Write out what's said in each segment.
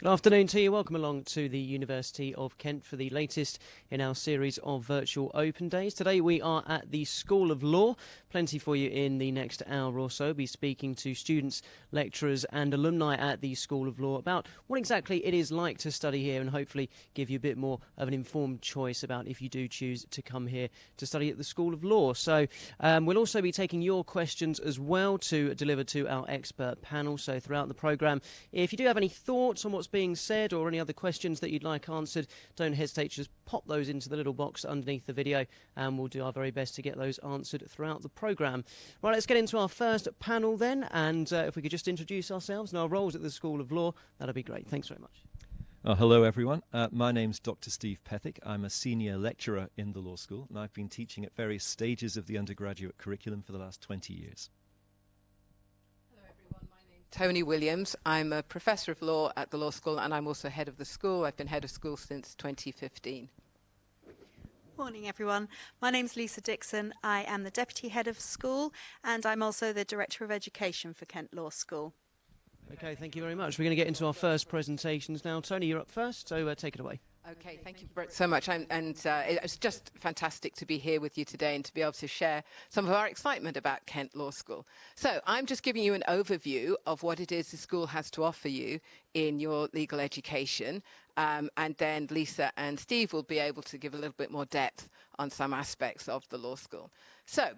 Good afternoon to you. Welcome along to the University of Kent for the latest in our series of virtual open days. Today we are at the School of Law. Plenty for you in the next hour or so. We'll be speaking to students, lecturers and alumni at the School of Law about what exactly it is like to study here and hopefully give you a bit more of an informed choice about if you do choose to come here to study at the School of Law. So we'll also be taking your questions as well to deliver to our expert panel. So throughout the programme, if you do have any thoughts on what's being said or any other questions that you'd like answered, don't hesitate to just pop those into the little box underneath the video and we'll do our very best to get those answered throughout the programme. Right, let's get into our first panel then, and if we could just introduce ourselves and our roles at the School of Law, that'd be great. Thanks very much. Hello everyone, my name's Dr. Steve Pethick. I'm a senior lecturer in the law school and I've been teaching at various stages of the undergraduate curriculum for the last 20 years. Tony Williams. I'm a professor of law at the law school and I'm also head of the school. I've been head of school since 2015. Morning everyone. My name's Lisa Dixon. I am the deputy head of school and I'm also the director of education for Kent Law School. Okay, thank you very much. We're going to get into our first presentations now. Tony, you're up first, so take it away. Okay, thank you so much. It's just fantastic to be here with you today and to be able to share some of our excitement about Kent Law School. So I'm just giving you an overview of what it is the school has to offer you in your legal education. And then Lisa and Steve will be able to give a little bit more depth on some aspects of the law school. So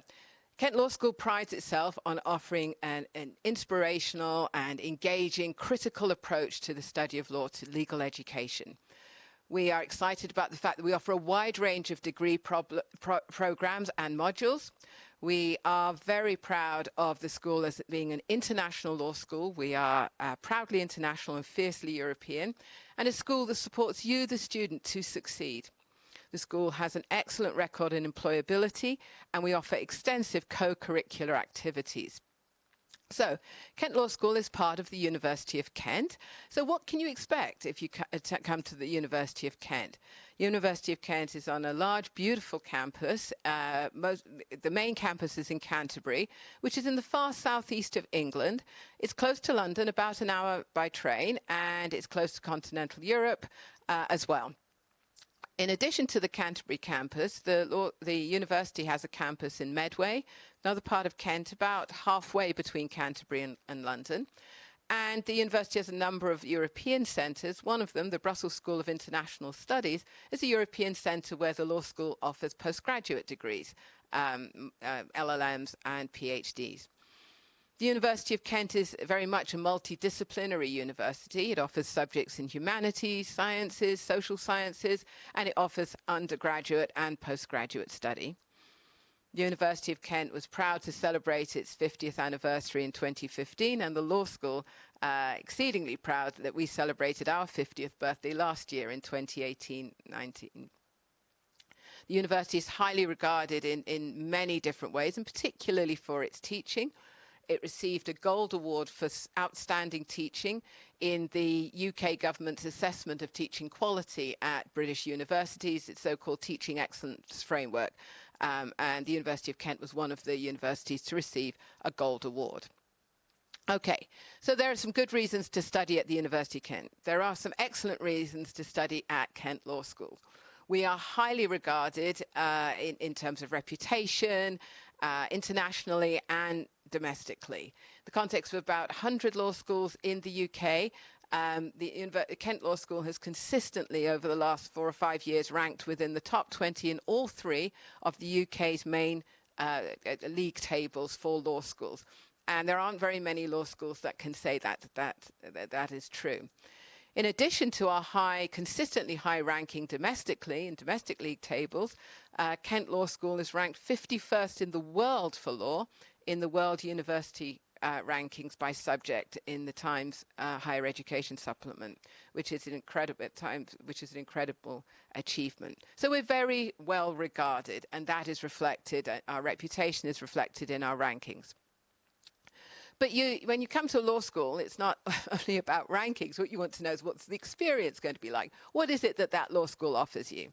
Kent Law School prides itself on offering an inspirational and engaging critical approach to the study of law, to legal education. We are excited about the fact that we offer a wide range of degree programs and modules. We are very proud of the school as being an international law school. We are proudly international and fiercely European, and a school that supports you, the student, to succeed. The school has an excellent record in employability, and we offer extensive co-curricular activities. So, Kent Law School is part of the University of Kent. So what can you expect if you come to the University of Kent? University of Kent is on a large, beautiful campus. The main campus is in Canterbury, which is in the far southeast of England. It's close to London, about an hour by train, and it's close to continental Europe as well. In addition to the Canterbury campus, the university has a campus in Medway, another part of Kent, about halfway between Canterbury and London. And the university has a number of European centres. One of them, the Brussels School of International Studies, is a European centre where the law school offers postgraduate degrees, LLMs and PhDs. The University of Kent is very much a multidisciplinary university. It offers subjects in humanities, sciences, social sciences, and it offers undergraduate and postgraduate study. The University of Kent was proud to celebrate its 50th anniversary in 2015, and the law school exceedingly proud that we celebrated our 50th birthday last year in 2018-19. The university is highly regarded in many different ways, and particularly for its teaching. It received a Gold Award for outstanding teaching in the UK government's assessment of teaching quality at British universities, its so-called Teaching Excellence Framework. And the University of Kent was one of the universities to receive a Gold Award. Okay, so there are some good reasons to study at the University of Kent. There are some excellent reasons to study at Kent Law School. We are highly regarded in terms of reputation, internationally and domestically. The context of about 100 law schools in the UK, the Kent Law School has consistently over the last 4 or 5 years ranked within the top 20 in all 3 of the UK's main league tables for law schools. And there aren't very many law schools that can say that is true. In addition to our consistently high ranking domestically in domestic league tables, Kent Law School is ranked 51st in the world for law in the World University rankings by subject in the Times Higher Education Supplement, which is an incredible achievement. So we're very well regarded, and that is reflected. Our reputation is reflected in our rankings. But when you come to law school, it's not only about rankings. What you want to know is what's the experience going to be like? What is it that law school offers you?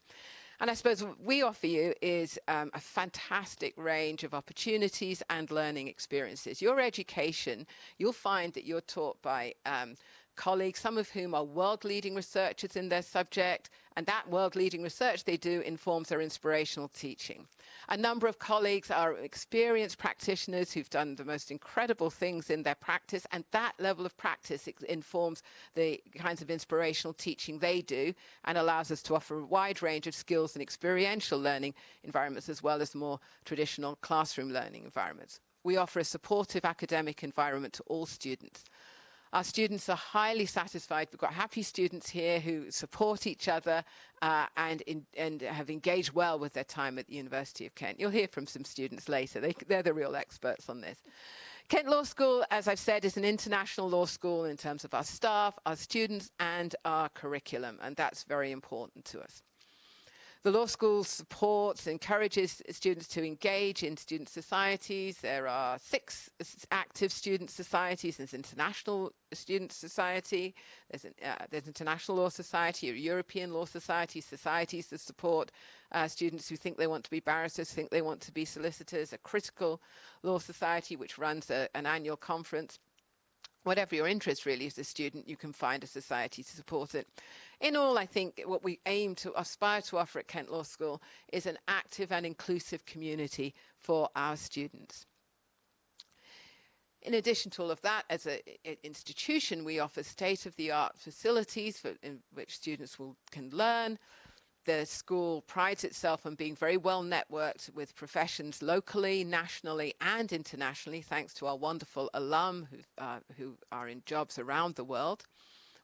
And I suppose what we offer you is a fantastic range of opportunities and learning experiences. Your education, you'll find that you're taught by colleagues, some of whom are world-leading researchers in their subject, and that world-leading research they do informs their inspirational teaching. A number of colleagues are experienced practitioners who've done the most incredible things in their practice, and that level of practice informs the kinds of inspirational teaching they do and allows us to offer a wide range of skills and experiential learning environments as well as more traditional classroom learning environments. We offer a supportive academic environment to all students. Our students are highly satisfied. We've got happy students here who support each other and have engaged well with their time at the University of Kent. You'll hear from some students later. They're the real experts on this. Kent Law School, as I've said, is an international law school in terms of our staff, our students, and our curriculum, and that's very important to us. The law school supports, encourages students to engage in student societies. There are 6 active student societies. There's International Student Society, there's International Law Society, a European Law Society, societies that support students who think they want to be barristers, think they want to be solicitors, a Critical Law Society, which runs an annual conference. Whatever your interest really as a student, you can find a society to support it. In all, I think what we aspire to offer at Kent Law School is an active and inclusive community for our students. In addition to all of that, as an institution, we offer state-of-the-art facilities in which students can learn. The school prides itself on being very well networked with professions locally, nationally, and internationally, thanks to our wonderful alum who are in jobs around the world.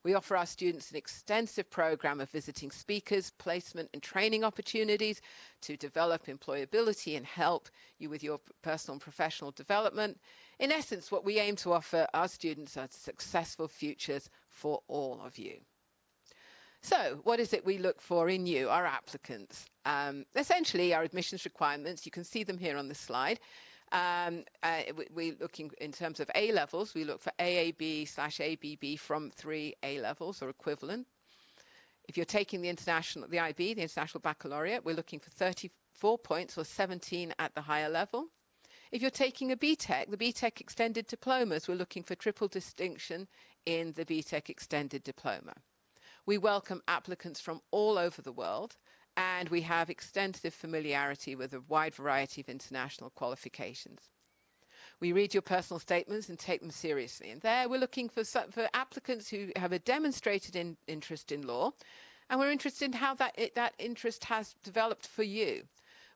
We offer our students an extensive program of visiting speakers, placement and training opportunities to develop employability and help you with your personal and professional development. In essence, what we aim to offer our students are successful futures for all of you. So what is it we look for in you, our applicants? Essentially, our admissions requirements, you can see them here on the slide. We're looking in terms of A-levels, we look for AAB/ABB from 3 A-levels or equivalent. If you're taking the IB, the International Baccalaureate, we're looking for 34 points or 17 at the higher level. If you're taking a BTEC, the BTEC Extended Diplomas, we're looking for triple distinction in the BTEC Extended Diploma. We welcome applicants from all over the world, and we have extensive familiarity with a wide variety of international qualifications. We read your personal statements and take them seriously. And there we're looking for applicants who have a demonstrated interest in law, and we're interested in how that interest has developed for you.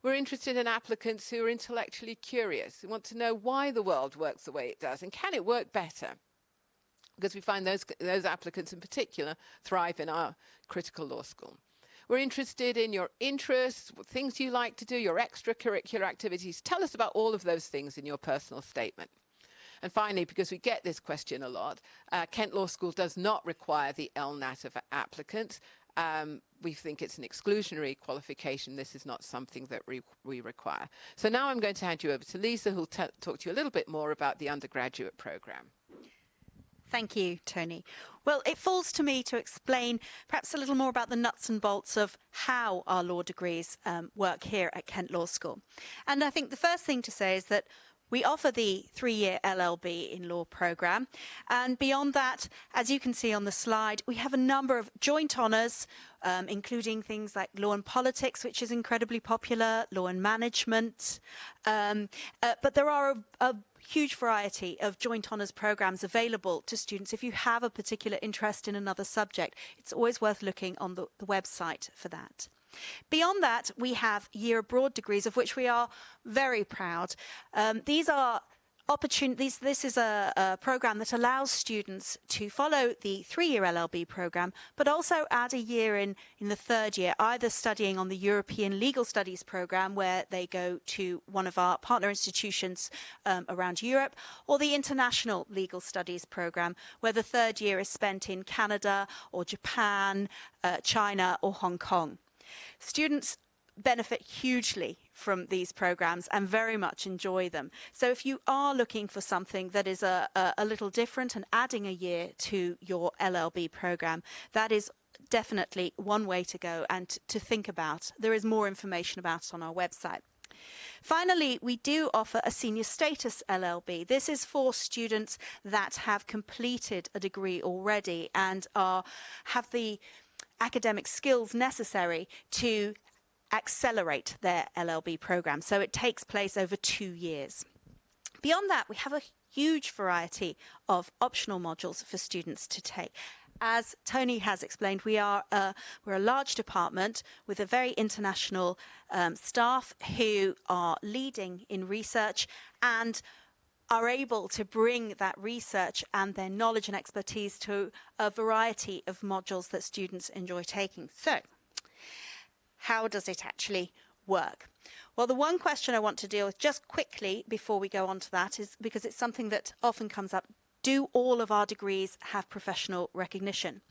We're interested in applicants who are intellectually curious, who want to know why the world works the way it does, and can it work better? Because we find those applicants in particular thrive in our critical law school. We're interested in your interests, things you like to do, your extracurricular activities. Tell us about all of those things in your personal statement. And finally, because we get this question a lot, Kent Law School does not require the LNAT of applicants. We think it's an exclusionary qualification. This is not something that we require. So now I'm going to hand you over to Lisa, who'll talk to you a little bit more about the undergraduate program. Thank you, Tony. Well, it falls to me to explain perhaps a little more about the nuts and bolts of how our law degrees work here at Kent Law School. And I think the first thing to say is that we offer the 3-year LLB in law program. And beyond that, as you can see on the slide, we have a number of joint honours, including things like law and politics, which is incredibly popular, law and management. But there are a huge variety of joint honours programmes available to students. If you have a particular interest in another subject, it's always worth looking on the website for that. Beyond that, we have year abroad degrees, of which we are very proud. These are opportunities. This is a program that allows students to follow the 3-year LLB program, but also add a year in the 3rd year, either studying on the European Legal Studies program, where they go to one of our partner institutions around Europe, or the International Legal Studies program, where the 3rd year is spent in Canada or Japan, China or Hong Kong. Students benefit hugely from these programs and very much enjoy them. So if you are looking for something that is a little different and adding a year to your LLB program, that is definitely one way to go and to think about. There is more information about it on our website. Finally, we do offer a senior status LLB. This is for students that have completed a degree already and have the academic skills necessary to accelerate their LLB program. So it takes place over 2 years. Beyond that, we have a huge variety of optional modules for students to take. As Tony has explained, we're a large department with a very international staff who are leading in research and are able to bring that research and their knowledge and expertise to a variety of modules that students enjoy taking. So, how does it actually work? Well, the one question I want to deal with just quickly before we go on to that is because it's something that often comes up. Do all of our degrees have professional recognition?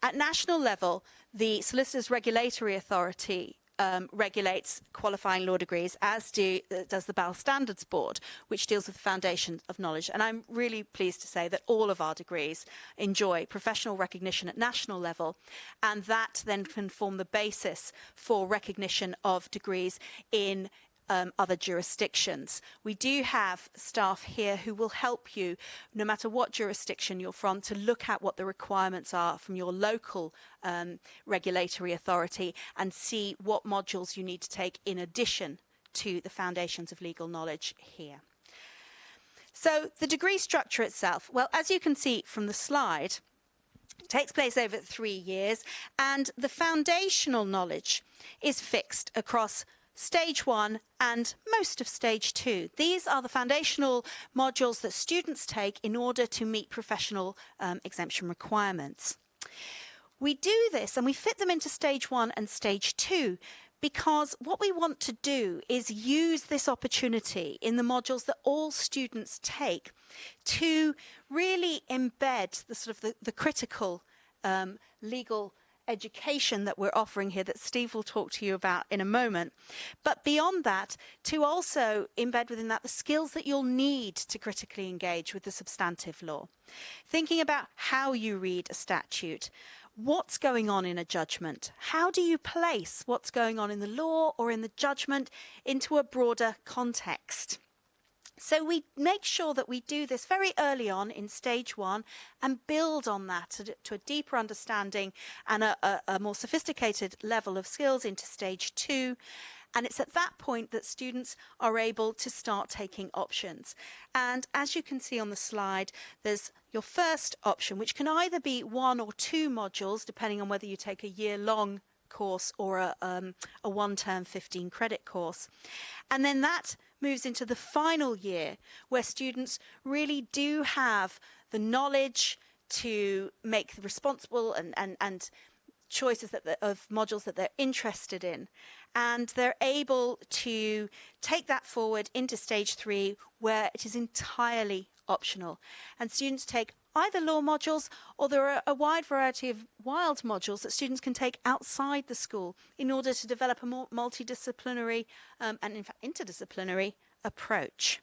At national level, the Solicitors Regulatory Authority regulates qualifying law degrees, as does the BAL Standards Board, which deals with the foundation of knowledge. And I'm really pleased to say that all of our degrees enjoy professional recognition at national level, and that then can form the basis for recognition of degrees in other jurisdictions. We do have staff here who will help you, no matter what jurisdiction you're from, to look at what the requirements are from your local regulatory authority and see what modules you need to take in addition to the foundations of legal knowledge here. So the degree structure itself, well, as you can see from the slide, it takes place over 3 years, and the foundational knowledge is fixed across Stage 1 and most of Stage 2. These are the foundational modules that students take in order to meet professional exemption requirements. We do this and we fit them into Stage 1 and Stage 2 because what we want to do is use this opportunity in the modules that all students take to really embed the critical legal education that we're offering here that Steve will talk to you about in a moment. But beyond that, to also embed within that the skills that you'll need to critically engage with the substantive law. Thinking about how you read a statute, what's going on in a judgment, how do you place what's going on in the law or in the judgment into a broader context. So we make sure that we do this very early on in Stage 1 and build on that to a deeper understanding and a more sophisticated level of skills into Stage 2. And it's at that point that students are able to start taking options. And as you can see on the slide, there's your first option, which can either be 1 or 2 modules, depending on whether you take a year-long course or a one-term 15-credit course. And then that moves into the final year where students really do have the knowledge to make the responsible and choices of modules that they're interested in. And they're able to take that forward into Stage 3 where it is entirely optional. And students take either law modules, or there are a wide variety of wild modules that students can take outside the school in order to develop a more multidisciplinary and in fact interdisciplinary approach.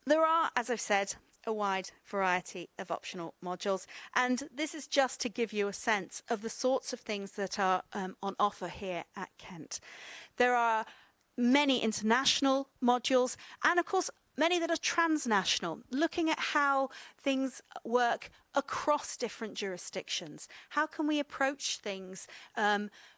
There are, as I've said, a wide variety of optional modules, and this is just to give you a sense of the sorts of things that are on offer here at Kent. There are many international modules, and of course many that are transnational, looking at how things work across different jurisdictions. How can we approach things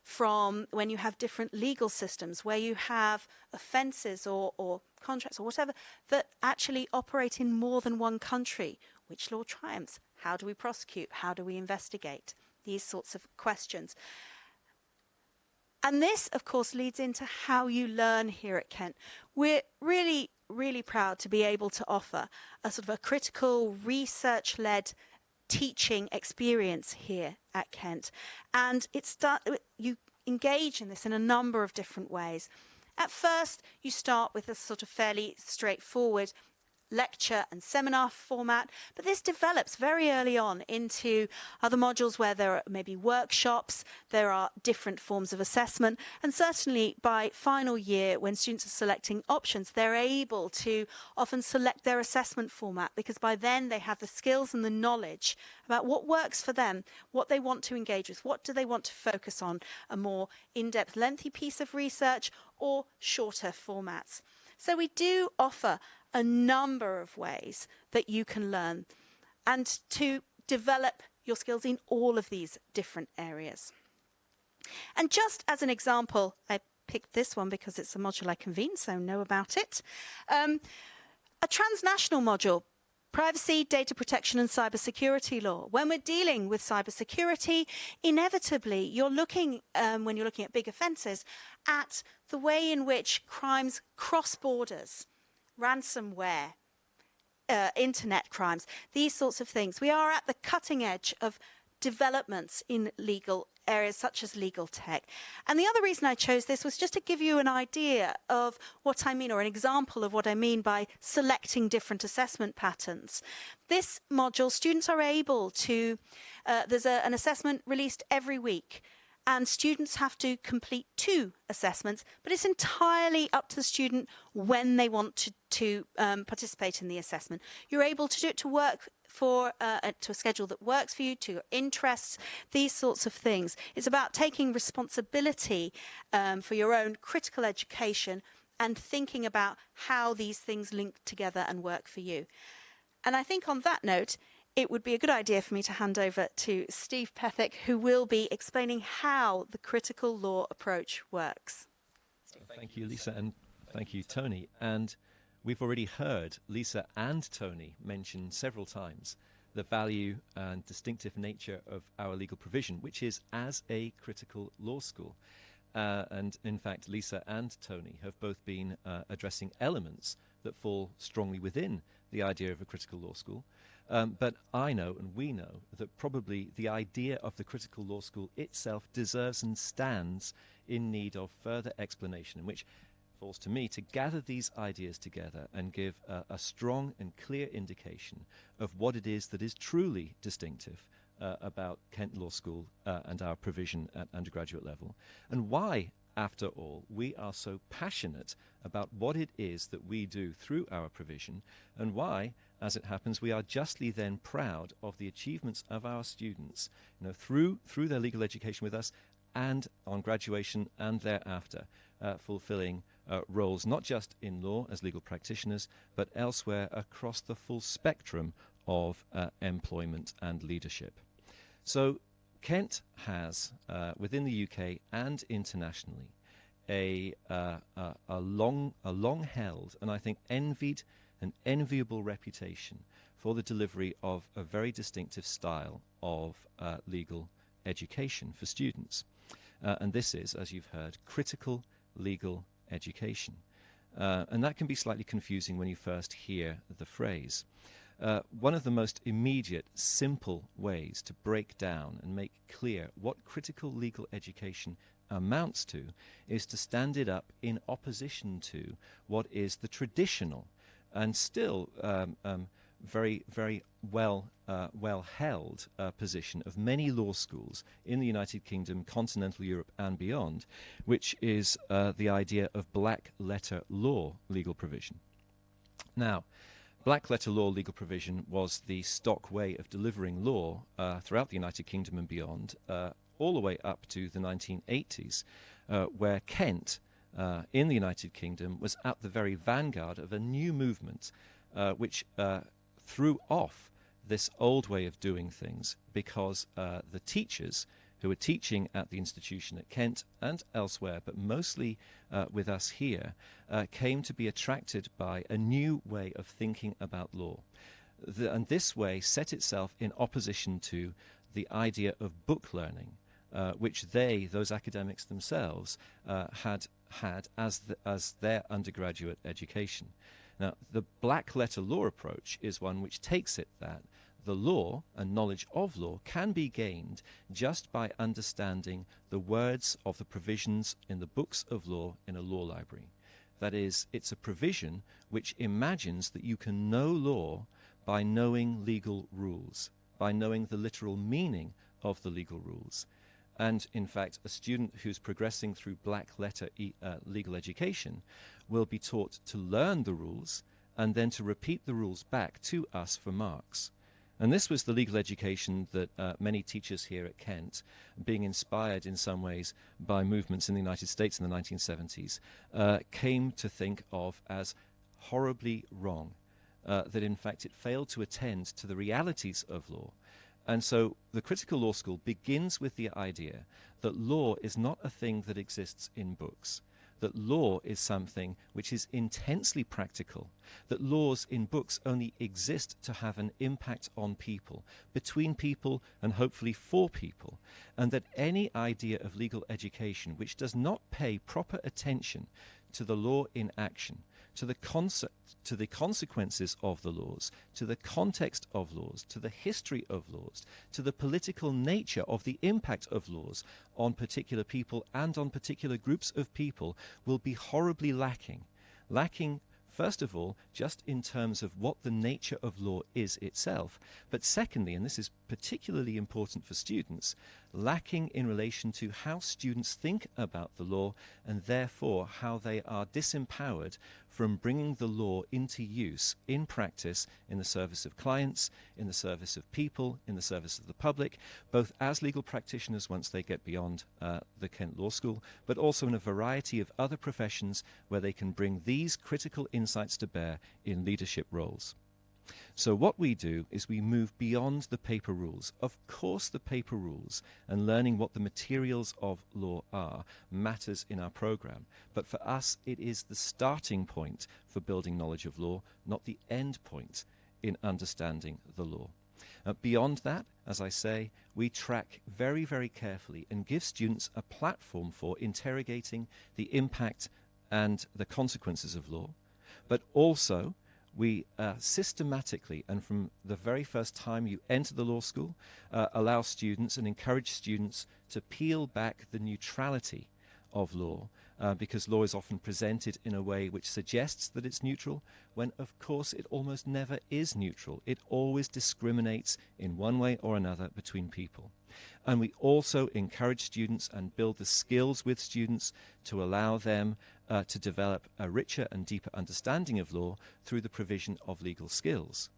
from when you have different legal systems, where you have offences or contracts or whatever that actually operate in more than one country? Which law triumphs? How do we prosecute? How do we investigate? These sorts of questions. And this, of course, leads into how you learn here at Kent. We're really proud to be able to offer a sort of a critical, research-led teaching experience here at Kent. And you engage in this in a number of different ways. At first, you start with a sort of fairly straightforward lecture and seminar format, but this develops very early on into other modules where there are maybe workshops, there are different forms of assessment, and certainly by final year when students are selecting options, they're able to often select their assessment format because by then they have the skills and the knowledge about what works for them, what they want to engage with, what do they want to focus on, a more in-depth, lengthy piece of research or shorter formats. So we do offer a number of ways that you can learn and to develop your skills in all of these different areas. And just as an example, I picked this one because it's a module I convene, so know about it. A transnational module, privacy, data protection and cybersecurity law. When we're dealing with cybersecurity, inevitably you're looking, when you're looking at big offences, at the way in which crimes cross borders, ransomware, internet crimes, these sorts of things. We are at the cutting edge of developments in legal areas such as legal tech. And the other reason I chose this was just to give you an idea of what I mean, or an example of what I mean by selecting different assessment patterns. This module, students are able to, there's an assessment released every week, and students have to complete 2 assessments, but it's entirely up to the student when they want to participate in the assessment. You're able to do it to work to a schedule that works for you, to your interests, these sorts of things. It's about taking responsibility for your own critical education and thinking about how these things link together and work for you. And I think on that note, it would be a good idea for me to hand over to Steve Pethick, who will be explaining how the critical law approach works. Thank you, Lisa, and thank you, Tony. And we've already heard Lisa and Tony mention several times the value and distinctive nature of our legal provision, which is as a critical law school. And in fact, Lisa and Tony have both been addressing elements that fall strongly within the idea of a critical law school. But I know, and we know, that probably the idea of the critical law school itself deserves and stands in need of further explanation, in which falls to me to gather these ideas together and give a strong and clear indication of what it is that is truly distinctive about Kent Law School and our provision at undergraduate level, and why, after all, we are so passionate about what it is that we do through our provision, and why, as it happens, we are justly then proud of the achievements of our students, through their legal education with us and on graduation and thereafter, fulfilling roles not just in law as legal practitioners, but elsewhere across the full spectrum of employment and leadership. So Kent has, within the UK and internationally, a long-held and I think envied and enviable reputation for the delivery of a very distinctive style of legal education for students. And this is, as you've heard, critical legal education. And that can be slightly confusing when you first hear the phrase. One of the most immediate, simple ways to break down and make clear what critical legal education amounts to is to stand it up in opposition to what is the traditional and still very, very well held position of many law schools in the United Kingdom, continental Europe and beyond, which is the idea of black letter law legal provision. Now, black letter law legal provision was the stock way of delivering law throughout the United Kingdom and beyond, all the way up to the 1980s, where Kent in the United Kingdom was at the very vanguard of a new movement which threw off this old way of doing things, because the teachers who were teaching at the institution at Kent and elsewhere, but mostly with us here, came to be attracted by a new way of thinking about law. And this way set itself in opposition to the idea of book learning, which those academics themselves, had as their undergraduate education. Now, the black letter law approach is one which takes it that the law and knowledge of law can be gained just by understanding the words of the provisions in the books of law in a law library. That is, it's a provision which imagines that you can know law by knowing legal rules, by knowing the literal meaning of the legal rules. And in fact, a student who's progressing through black letter legal education will be taught to learn the rules and then to repeat the rules back to us for marks. And this was the legal education that many teachers here at Kent, being inspired in some ways by movements in the United States in the 1970s, came to think of as horribly wrong, that in fact it failed to attend to the realities of law. And so the critical law school begins with the idea that law is not a thing that exists in books, that law is something which is intensely practical, that laws in books only exist to have an impact on people, between people and hopefully for people, and that any idea of legal education which does not pay proper attention to the law in action, to the consequences of the laws, to the context of laws, to the history of laws, to the political nature of the impact of laws on particular people and on particular groups of people, will be horribly lacking. Lacking, first of all, just in terms of what the nature of law is itself, but secondly, and this is particularly important for students, lacking in relation to how students think about the law and therefore how they are disempowered from bringing the law into use in practice in the service of clients, in the service of people, in the service of the public, both as legal practitioners once they get beyond the Kent Law School, but also in a variety of other professions where they can bring these critical insights to bear in leadership roles. So what we do is we move beyond the paper rules. Of course the paper rules and learning what the materials of law are matters in our program, but for us it is the starting point for building knowledge of law, not the end point in understanding the law. Beyond that, as I say, we track very, very carefully and give students a platform for interrogating the impact and the consequences of law, but also we systematically, and from the very first time you enter the law school, allow students and encourage students to peel back the neutrality of law, because law is often presented in a way which suggests that it's neutral, when of course it almost never is neutral. It always discriminates in one way or another between people. And we also encourage students and build the skills with students to allow them to develop a richer and deeper understanding of law through the provision of legal skills.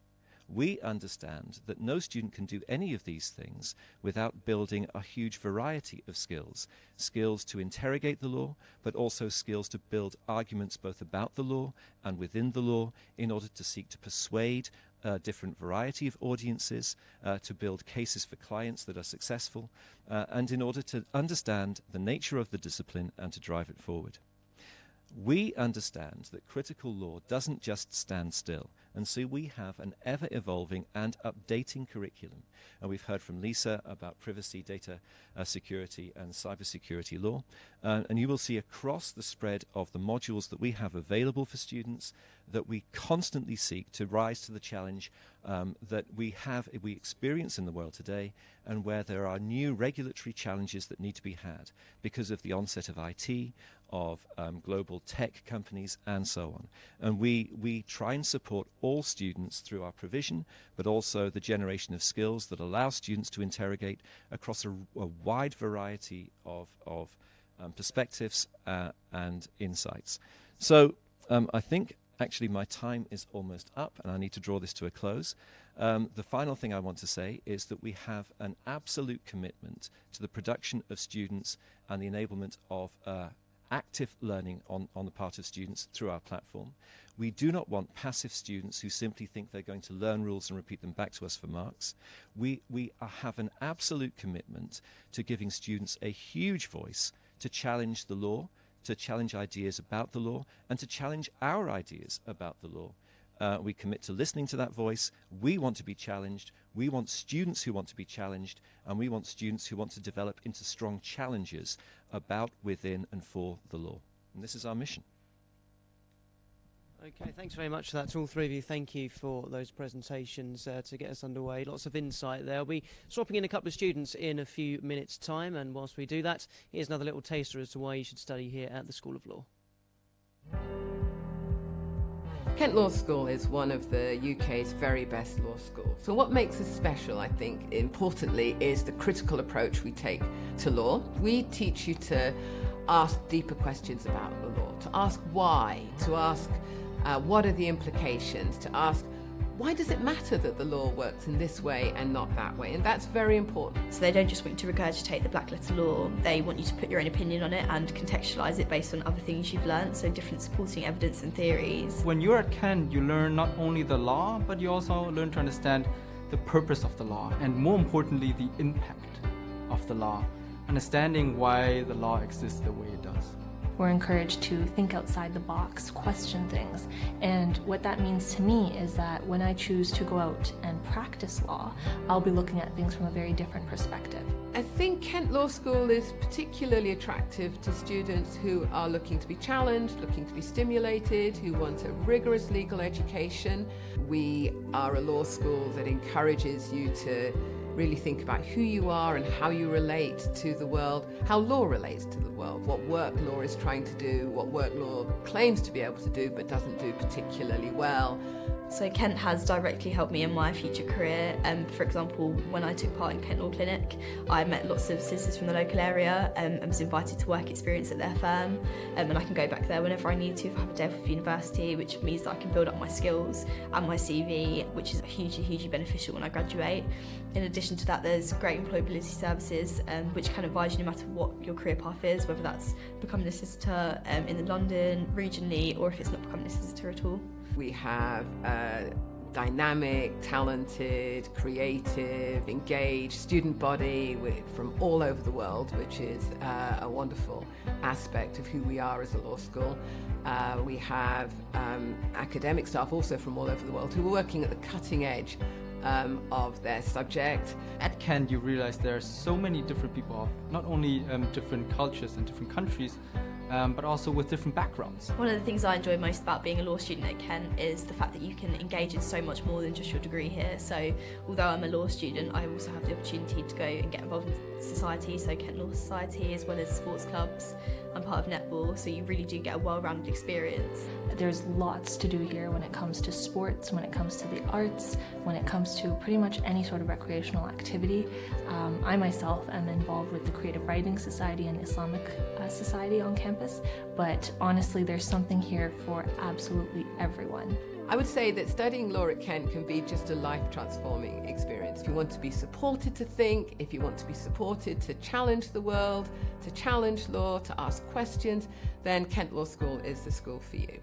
We understand that no student can do any of these things without building a huge variety of skills. Skills to interrogate the law, but also skills to build arguments both about the law and within the law in order to seek to persuade a different variety of audiences, to build cases for clients that are successful, and in order to understand the nature of the discipline and to drive it forward. We understand that critical law doesn't just stand still, and so we have an ever-evolving and updating curriculum. And we've heard from Lisa about privacy, data security, and cybersecurity law. And you will see across the spread of the modules that we have available for students that we constantly seek to rise to the challenge that we experience in the world today, and where there are new regulatory challenges that need to be had because of the onset of IT, of global tech companies, and so on. And we try and support all students through our provision, but also the generation of skills that allow students to interrogate across a wide variety of perspectives and insights. So I think actually my time is almost up and I need to draw this to a close. The final thing I want to say is that we have an absolute commitment to the production of students and the enablement of active learning on the part of students through our platform. We do not want passive students who simply think they're going to learn rules and repeat them back to us for marks. We have an absolute commitment to giving students a huge voice to challenge the law, to challenge ideas about the law, and to challenge our ideas about the law. We commit to listening to that voice. We want to be challenged. We want students who want to be challenged, and we want students who want to develop into strong challengers about, within, and for the law. And this is our mission. Okay, thanks very much for that to all three of you. Thank you for those presentations to get us underway. Lots of insight there. We'll be swapping in a couple of students in a few minutes' time, and whilst we do that, here's another little taster as to why you should study here at the School of Law. Kent Law School is one of the UK's very best law schools. So what makes us special, I think, importantly, is the critical approach we take to law. We teach you to ask deeper questions about the law, to ask why, to ask what are the implications, to ask why does it matter that the law works in this way and not that way? And that's very important. So they don't just want you to regurgitate the black letter law, they want you to put your own opinion on it and contextualise it based on other things you've learned, so different supporting evidence and theories. When you're at Kent, you learn not only the law, but you also learn to understand the purpose of the law, and more importantly, the impact of the law, understanding why the law exists the way it does. We're encouraged to think outside the box, question things. And what that means to me is that when I choose to go out and practice law, I'll be looking at things from a very different perspective. I think Kent Law School is particularly attractive to students who are looking to be challenged, looking to be stimulated, who want a rigorous legal education. We are a law school that encourages you to really think about who you are and how you relate to the world, how law relates to the world, what work law is trying to do, what work law claims to be able to do but doesn't do particularly well. So Kent has directly helped me in my future career. For example, when I took part in Kent Law Clinic, I met lots of solicitors from the local area and was invited to work experience at their firm. And I can go back there whenever I need to if I have a day off of university, which means that I can build up my skills and my CV, which is hugely beneficial when I graduate. In addition to that, there's great employability services which can advise you no matter what your career path is, whether that's becoming a solicitor in London, regionally, or if it's not becoming a solicitor at all. We have a dynamic, talented, creative, engaged student body from all over the world, which is a wonderful aspect of who we are as a law school. We have academic staff also from all over the world who are working at the cutting edge of their subject. At Kent, you realize there are so many different people of not only different cultures and different countries, but also with different backgrounds. One of the things I enjoy most about being a law student at Kent is the fact that you can engage in so much more than just your degree here. So although I'm a law student, I also have the opportunity to go and get involved in society, so Kent Law Society, as well as sports clubs. I'm part of netball, so you really do get a well-rounded experience. There's lots to do here when it comes to sports, when it comes to the arts, when it comes to pretty much any sort of recreational activity. I myself am involved with the Creative Writing Society and Islamic Society on campus, but honestly there's something here for absolutely everyone. I would say that studying law at Kent can be just a life-transforming experience. If you want to be supported to think, if you want to be supported to challenge the world, to challenge law, to ask questions, then Kent Law School is the school for you.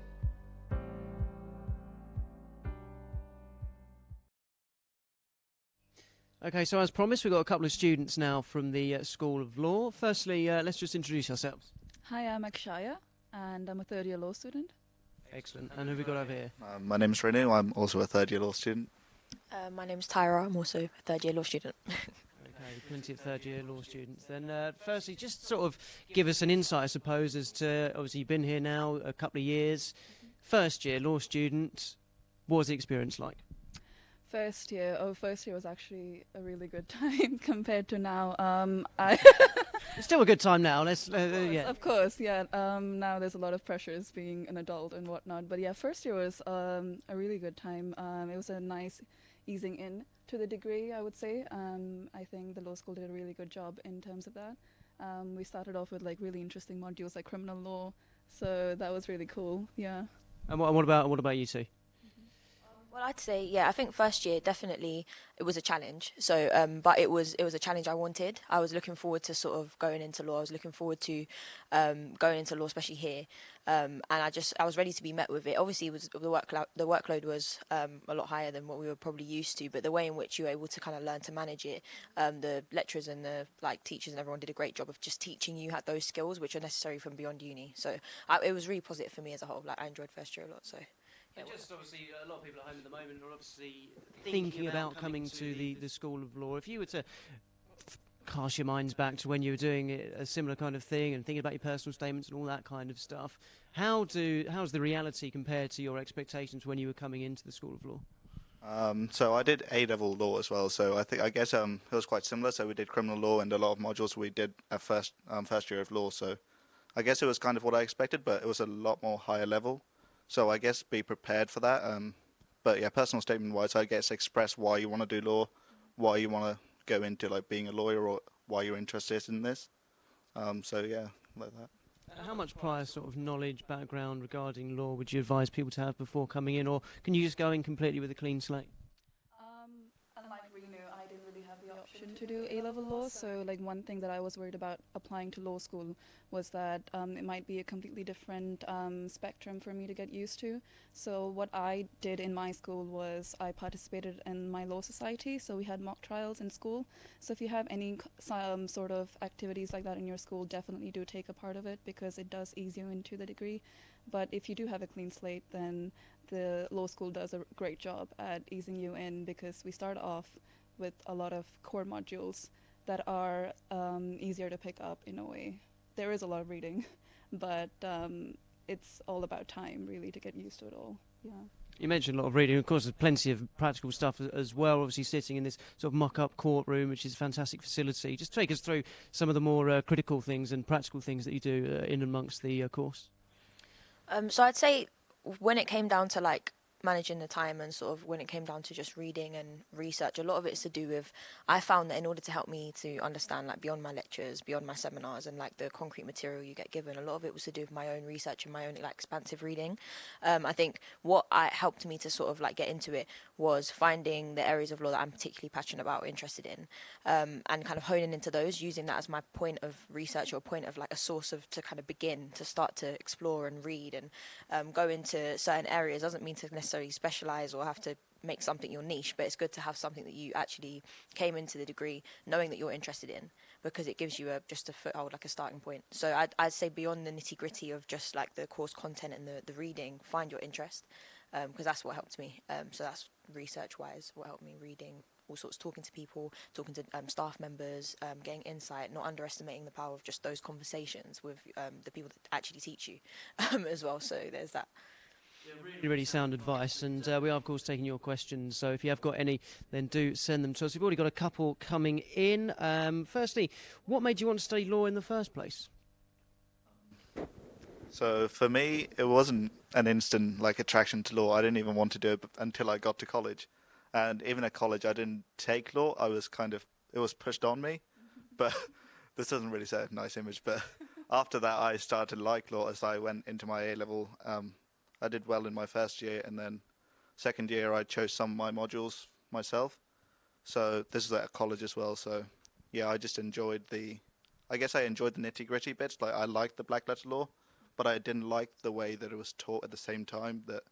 Okay, so as promised, we've got a couple of students now from the School of Law. Firstly, let's just introduce ourselves. Hi, I'm Akshaya, and I'm a third-year law student. Excellent. And who have we got over here? My name's Renu. I'm also a third-year law student. My name's Tyra. I'm also a third-year law student. Okay, plenty of third-year law students. Then, firstly, just sort of give us an insight, I suppose, as to, obviously, you've been here now a couple of years. First-year law student, what was the experience like? First year was actually a really good time compared to now. It's still a good time now. Of course, yeah. Now there's a lot of pressures being an adult and whatnot. But yeah, first year was a really good time. It was a nice easing in to the degree, I would say. I think the law school did a really good job in terms of that. We started off with like really interesting modules like criminal law, so that was really cool. Yeah. And what about you two? Well, I'd say, yeah, I think first year definitely it was a challenge. So, but it was a challenge I wanted. I was looking forward to sort of going into law. I was looking forward to going into law, especially here. And I was ready to be met with it. Obviously, the workload was a lot higher than what we were probably used to. But the way in which you were able to kind of learn to manage it, the lecturers and the teachers and everyone did a great job of just teaching you those skills which are necessary from beyond uni. So it was really positive for me as a whole. I enjoyed first year a lot. So. And just obviously, a lot of people at home at the moment are obviously thinking about coming to the School of Law. If you were to cast your minds back to when you were doing a similar kind of thing and thinking about your personal statements and all that kind of stuff, how's the reality compared to your expectations when you were coming into the School of Law? So I did A-level law as well, so I guess it was quite similar. So we did criminal law and a lot of modules we did at first year of law, so I guess it was kind of what I expected, but it was a lot more higher level. So I guess be prepared for that. But yeah, personal statement-wise, I guess express why you want to do law, why you want to go into like being a lawyer, or why you're interested in this. So yeah, like that. How much prior sort of knowledge, background regarding law would you advise people to have before coming in, or can you just go in completely with a clean slate? Unlike Renu, I didn't really have the option to do A-level law, so like one thing that I was worried about applying to law school was that it might be a completely different spectrum for me to get used to. So what I did in my school was I participated in my law society, so we had mock trials in school. So if you have any sort of activities like that in your school, definitely do take a part of it, because it does ease you into the degree. But if you do have a clean slate, then the law school does a great job at easing you in, because we start off with a lot of core modules that are easier to pick up in a way. There is a lot of reading, but it's all about time, really, to get used to it all. Yeah. You mentioned a lot of reading. Of course, there's plenty of practical stuff as well, obviously sitting in this sort of mock-up courtroom, which is a fantastic facility. Just take us through some of the more critical things and practical things that you do in amongst the course. So I'd say when it came down to like managing the time and sort of when it came down to just reading and research, a lot of it's to do with, I found that in order to help me to understand like beyond my lectures, beyond my seminars and like the concrete material you get given, a lot of it was to do with my own research and my own like expansive reading. I think what helped me to sort of like get into it was finding the areas of law that I'm particularly passionate about or interested in, and kind of honing into those, using that as my point of research or point of like a source of to kind of begin to start to explore and read and go into certain areas. Doesn't mean to necessarily specialize or have to make something your niche, but it's good to have something that you actually came into the degree knowing that you're interested in, because it gives you just a foothold, like a starting point. So I'd say beyond the nitty gritty of just like the course content and the reading, find your interest, because that's what helped me. So that's research wise what helped me, reading all sorts, talking to people, talking to staff members, getting insight, not underestimating the power of just those conversations with the people that actually teach you as well. So there's that. Really, really sound advice, and we are, of course, taking your questions. So if you have got any, then do send them to us. We've already got a couple coming in. Firstly, what made you want to study law in the first place? So for me, it wasn't an instant like attraction to law. I didn't even want to do it until I got to college, and even at college, I didn't take law. I was it was pushed on me, but this doesn't really set a nice image. But after that, I started to like law as I went into my A-level. I did well in my first year, and then second year I chose some of my modules myself. So this is at college as well. So yeah, I just enjoyed I guess I enjoyed the nitty-gritty bits. Like I liked the black letter law, but I didn't like the way that it was taught at the same time. That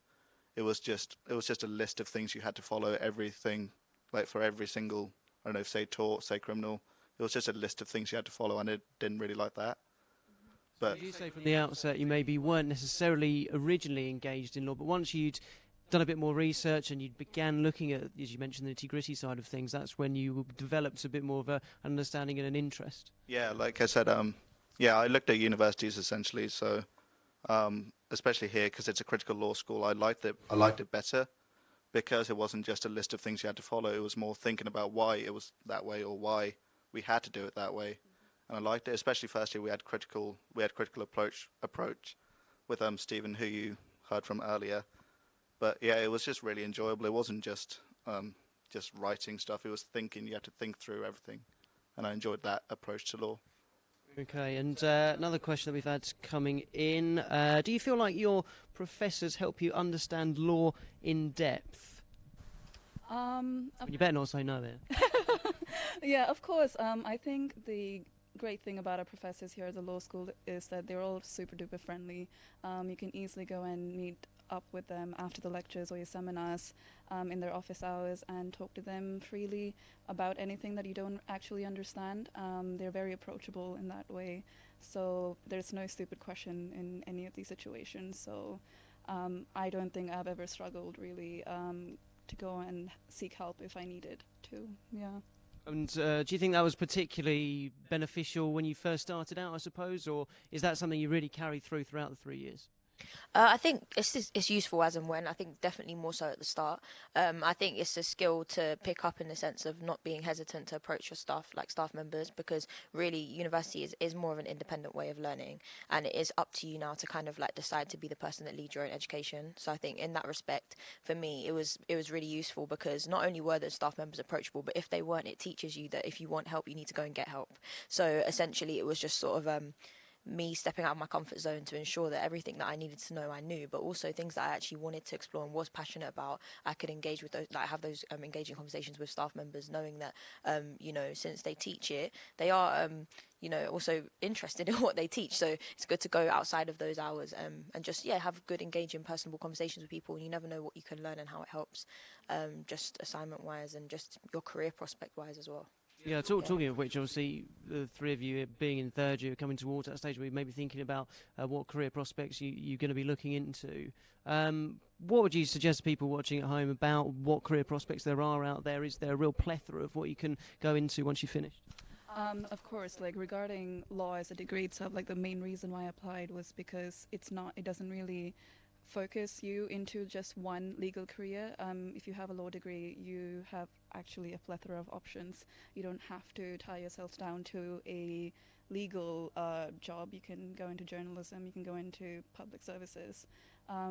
it was just a list of things you had to follow, everything, like for every single, I don't know, say tort, say criminal. It was just a list of things you had to follow, and I didn't really like that. But you say from the outset you maybe weren't necessarily originally engaged in law, but once you'd done a bit more research and you began looking at, as you mentioned, the nitty-gritty side of things, that's when you developed a bit more of an understanding and an interest. Yeah, like I said, I looked at universities essentially, so especially here because it's a critical law school, I liked it better because it wasn't just a list of things you had to follow. It was more thinking about why it was that way or why we had to do it that way. And I liked it, especially first year we had critical approach with Stephen, who you heard from earlier. But yeah, it was just really enjoyable. It wasn't just writing stuff. It was thinking. You had to think through everything, and I enjoyed that approach to law. Okay, and another question that we've had coming in: do you feel like your professors help you understand law in depth? You better not say no there. Yeah, of course. I think the great thing about our professors here at the law school is that they're all super duper friendly. You can easily go and meet up with them after the lectures or your seminars in their office hours and talk to them freely about anything that you don't actually understand. They're very approachable in that way, so there's no stupid question in any of these situations. So I don't think I've ever struggled really to go and seek help if I needed to. Yeah. And do you think that was particularly beneficial when you first started out, I suppose, or is that something you really carried throughout the 3 years? I think it's useful as and when. I think definitely more so at the start. I think it's a skill to pick up in the sense of not being hesitant to approach your staff, like staff members, because really university is more of an independent way of learning, and it is up to you now to kind of like decide to be the person that leads your own education. So I think in that respect, for me, it was really useful because not only were the staff members approachable, but if they weren't, it teaches you that if you want help, you need to go and get help. So essentially, it was just sort of me stepping out of my comfort zone to ensure that everything that I needed to know I knew, but also things that I actually wanted to explore and was passionate about, I could engage with those, like have those engaging conversations with staff members, knowing that since they teach it, they are also interested in what they teach. So it's good to go outside of those hours and just have good, engaging, personable conversations with people. And you never know what you can learn and how it helps, just assignment wise and just your career prospect wise as well. Yeah, talking of which, obviously, the three of you being in third year, coming towards that stage where you may be thinking about what career prospects you're going to be looking into. What would you suggest to people watching at home about what career prospects there are out there? Is there a real plethora of what you can go into once you've finished? Of course, like regarding law as a degree itself, like the main reason why I applied was because it doesn't really focus you into just one legal career. If you have a law degree, you have actually a plethora of options. You don't have to tie yourself down to a legal job. You can go into journalism, you can go into public services.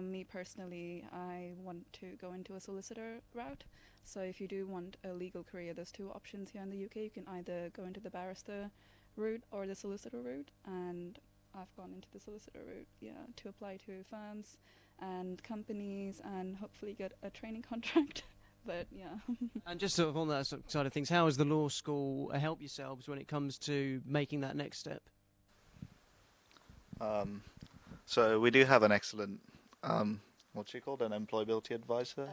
Me personally, I want to go into a solicitor route. So if you do want a legal career, there's two options here in the UK. You can either go into the barrister route or the solicitor route, and I've gone into the solicitor route, to apply to firms and companies and hopefully get a training contract. But And just sort of on that side of things, how has the law school helped yourselves when it comes to making that next step? So we do have an excellent, what's she called, an employability advisor?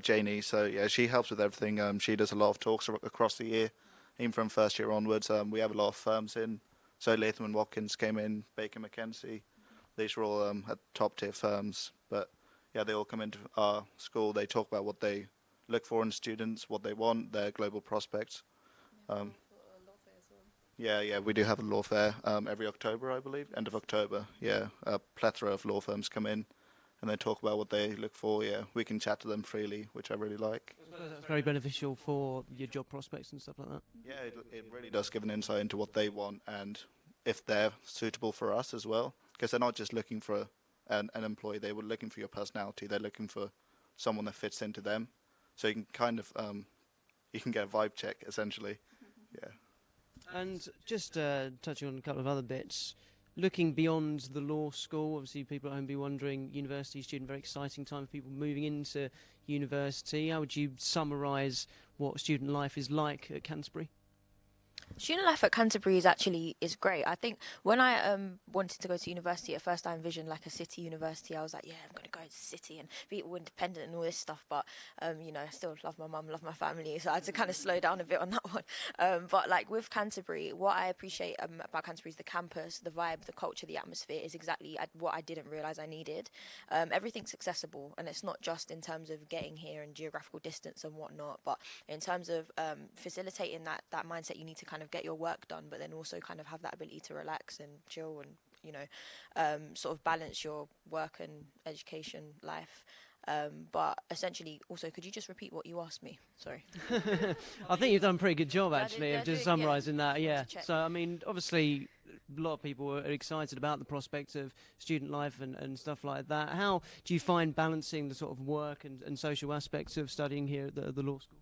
Janie. So she helps with everything. She does a lot of talks across the year, even from first year onwards. We have a lot of firms in. So Latham and Watkins came in, Baker McKenzie. These are all at top tier firms, but they all come into our school. They talk about what they look for in students, what they want, their global prospects. We do have a law fair every October, I believe, end of October. A plethora of law firms come in and they talk about what they look for. We can chat to them freely, which I really like. That's very beneficial for your job prospects and stuff like that. It really does give an insight into what they want and if they're suitable for us as well. Because they're not just looking for an employee, they were looking for your personality. They're looking for someone that fits into them. So you can kind of, you can get a vibe check, essentially. And just touching on a couple of other bits, looking beyond the law school, obviously people at home be wondering, university student, very exciting time for people moving into university. How would you summarise what student life is like at Canterbury? Student life at Canterbury is great. I think when I wanted to go to university at first, I envisioned like a city university. I was like, I'm going to go to the city and be all independent and all this stuff. But I still love my mum, love my family, so I had to kind of slow down a bit on that one. But like with Canterbury, what I appreciate about Canterbury is the campus, the vibe, the culture, the atmosphere is exactly what I didn't realise I needed. Everything's accessible, and it's not just in terms of getting here and geographical distance and whatnot, but in terms of facilitating that mindset. You need to kind of get your work done, but then also kind of have that ability to relax and chill and sort of balance your work and education life. But essentially, also, could you just repeat what you asked me? Sorry. I think you've done a pretty good job, actually, of just summarising that. So, I mean, obviously, a lot of people are excited about the prospect of student life and stuff like that. How do you find balancing the sort of work and social aspects of studying here at the law school?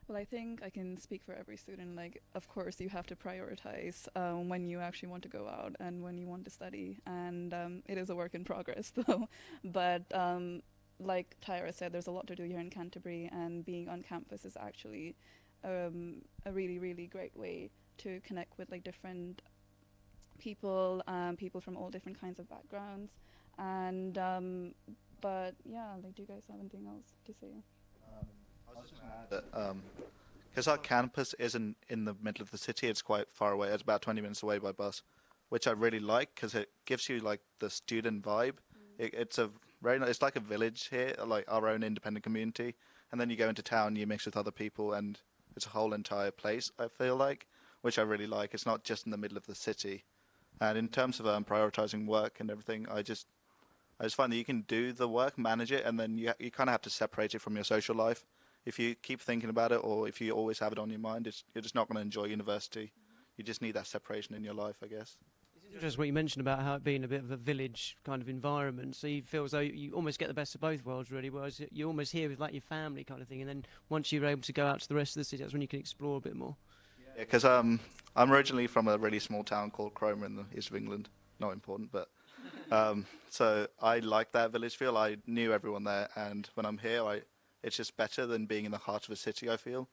Well, I think I can speak for every student. Like, of course, you have to prioritize when you actually want to go out and when you want to study. And it is a work in progress, though. But like Tyra said, there's a lot to do here in Canterbury, and being on campus is actually a really, really great way to connect with like different people, people from all different kinds of backgrounds. And but do you guys have anything else to say? I was just going to add that because our campus isn't in the middle of the city, it's quite far away. It's about 20 minutes away by bus, which I really like because it gives you like the student vibe. It's a it's like a village here, like our own independent community. And then you go into town, you mix with other people, and it's a whole entire place, I feel like, which I really like. It's not just in the middle of the city. And in terms of prioritising work and everything, I just I just find that you can do the work, manage it, and then you kind of have to separate it from your social life. If you keep thinking about it, or if you always have it on your mind, you're just not going to enjoy university. You just need that separation in your life, I guess. It's interesting what you mentioned about how it being a bit of a village kind of environment. So you feel as though you almost get the best of both worlds, really. Whereas you're almost here with like your family kind of thing, and then once you're able to go out to the rest of the city, that's when you can explore a bit more. Yeah, because I'm originally from a really small town called Cromer in the east of England. Not important, but so I like that village feel. I knew everyone there, and when I'm here, it's just better than being in the heart of a city, I feel,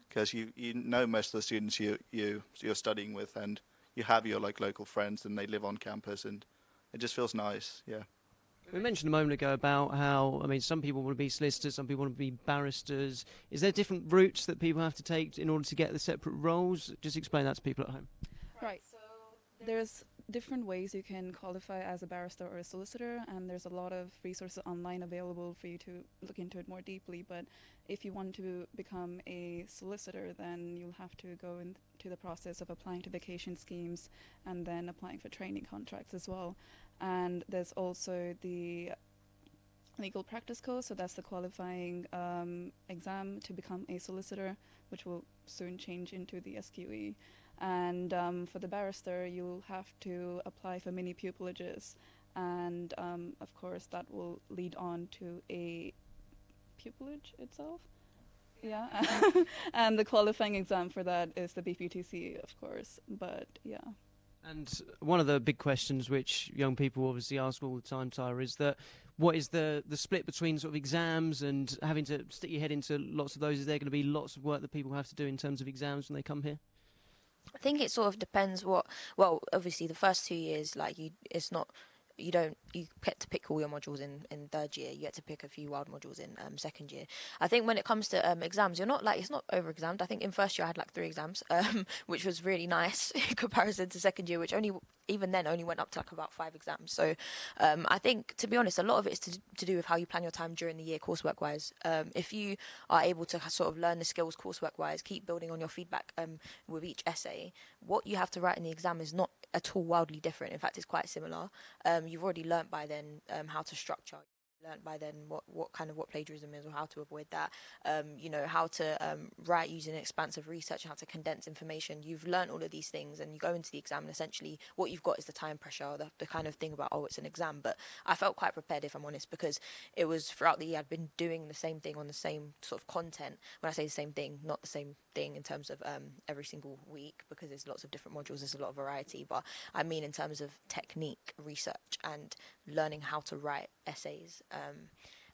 because you know most of the students you're studying with, and you have your like local friends, and they live on campus, and it just feels nice. Yeah. We mentioned a moment ago about how, I mean, some people want to be solicitors, some people want to be barristers. Is there different routes that people have to take in order to get the separate roles? Just explain that to people at home. Right. So there's different ways you can qualify as a barrister or a solicitor, and there's a lot of resources online available for you to look into it more deeply. But if you want to become a solicitor, then you'll have to go into the process of applying to vacation schemes and then applying for training contracts as well. And there's also the legal practice course, so that's the qualifying exam to become a solicitor, which will soon change into the SQE. And for the barrister, you'll have to apply for mini pupilages, and of course that will lead on to a pupillage itself. Yeah, and the qualifying exam for that is the BPTC, of course. But yeah. And one of the big questions which young people obviously ask all the time, Tyra, is that what is the split between sort of exams and having to stick your head into lots of those? Is there going to be lots of work that people have to do in terms of exams when they come here? I think it sort of depends well, obviously the first 2 years, like you get to pick all your modules in third year. You get to pick a few wild modules in second year. I think when it comes to exams, you're not like, it's not over examined. I think in first year I had like 3 exams, which was really nice in comparison to second year, which even then only went up to like about 5 exams. So I think, to be honest, a lot of it is to do with how you plan your time during the year coursework wise. If you are able to sort of learn the skills coursework wise, keep building on your feedback with each essay, what you have to write in the exam is not at all wildly different. In fact, it's quite similar. You've already learnt by then how to structure. Learned by then what plagiarism is, or how to avoid that. How to write using expansive research, how to condense information. You've learned all of these things, and you go into the exam, and essentially what you've got is the time pressure, the kind of thing about, oh, it's an exam. But I felt quite prepared, if I'm honest, because it was throughout the year I'd been doing the same thing on the same sort of content. When I say the same thing, not the same thing in terms of every single week, because there's lots of different modules, there's a lot of variety, but I mean in terms of technique, research, and learning how to write essays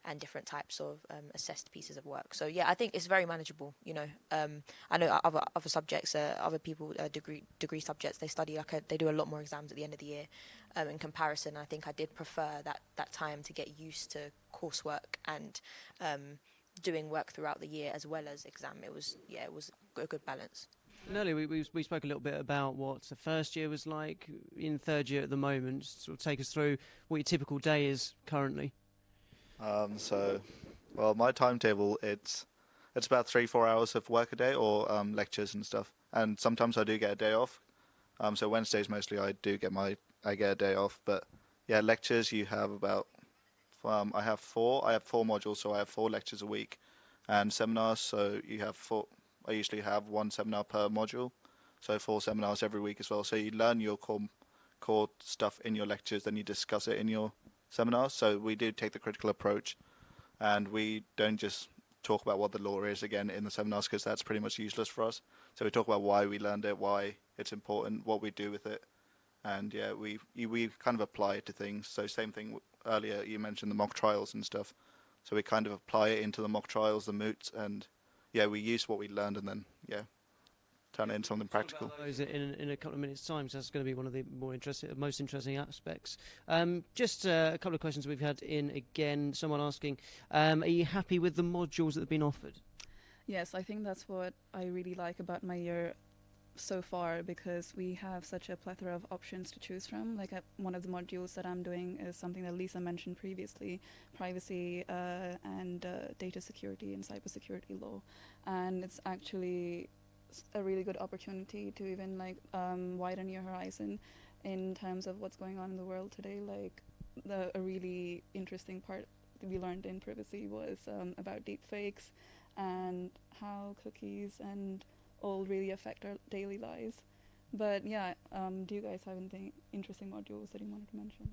and different types of assessed pieces of work. So yeah, I think it's very manageable. I know other subjects, other people, degree subjects, they study they do a lot more exams at the end of the year. In comparison, I think I did prefer that time to get used to coursework and doing work throughout the year as well as exam. It was a good balance. And earlier we spoke a little bit about what the first year was like in third year at the moment. Sort of take us through what your typical day is currently. My timetable, it's about 3-4 hours of work a day, or lectures and stuff. And sometimes I do get a day off. So Wednesdays mostly I get a day off. But yeah, lectures you have about I have 4 modules, so I have 4 lectures a week, and seminars. So you have 4. I usually have 1 seminar per module, so 4 seminars every week as well. So you learn your core stuff in your lectures, then you discuss it in your seminars. So we do take the critical approach, and we don't just talk about what the law is again in the seminars, because that's pretty much useless for us. So we talk about why we learned it, why it's important, what we do with it, and yeah, we kind of apply it to things. So same thing earlier, you mentioned the mock trials and stuff. So we kind of apply it into the mock trials, the moots, and yeah, we use what we learned and then, turn it into something practical. Those in a couple of minutes' time, so that's going to be one of the most interesting aspects. Just a couple of questions we've had in again. Someone asking, are you happy with the modules that have been offered? Yes, I think that's what I really like about my year so far, because we have such a plethora of options to choose from. Like one of the modules that I'm doing is something that Lisa mentioned previously, privacy and data security and cybersecurity law. And it's actually a really good opportunity to even widen your horizon in terms of what's going on in the world today. Like a really interesting part that we learned in privacy was about deepfakes and how cookies and all really affect our daily lives. But yeah, do you guys have anything interesting modules that you wanted to mention?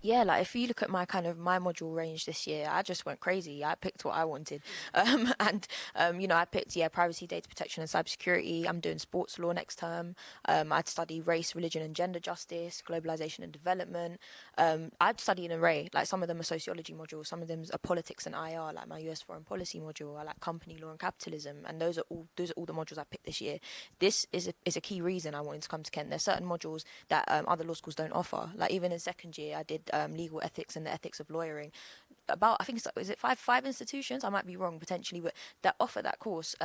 Yeah, like if you look at my module range this year, I just went crazy. I picked what I wanted. I picked, privacy, data protection and cybersecurity. I'm doing sports law next term. I'd study race, religion and gender justice, globalization and development. I'd study an array. Like some of them are sociology modules, some of them are politics and IR, like my US foreign policy module. I like company law and capitalism. And those are all the modules I picked this year. This is a key reason I wanted to come to Kent. There's certain modules that other law schools don't offer. Like even in second year, I did legal ethics and the ethics of lawyering. I think is it five institutions, I might be wrong potentially, but that offer that course.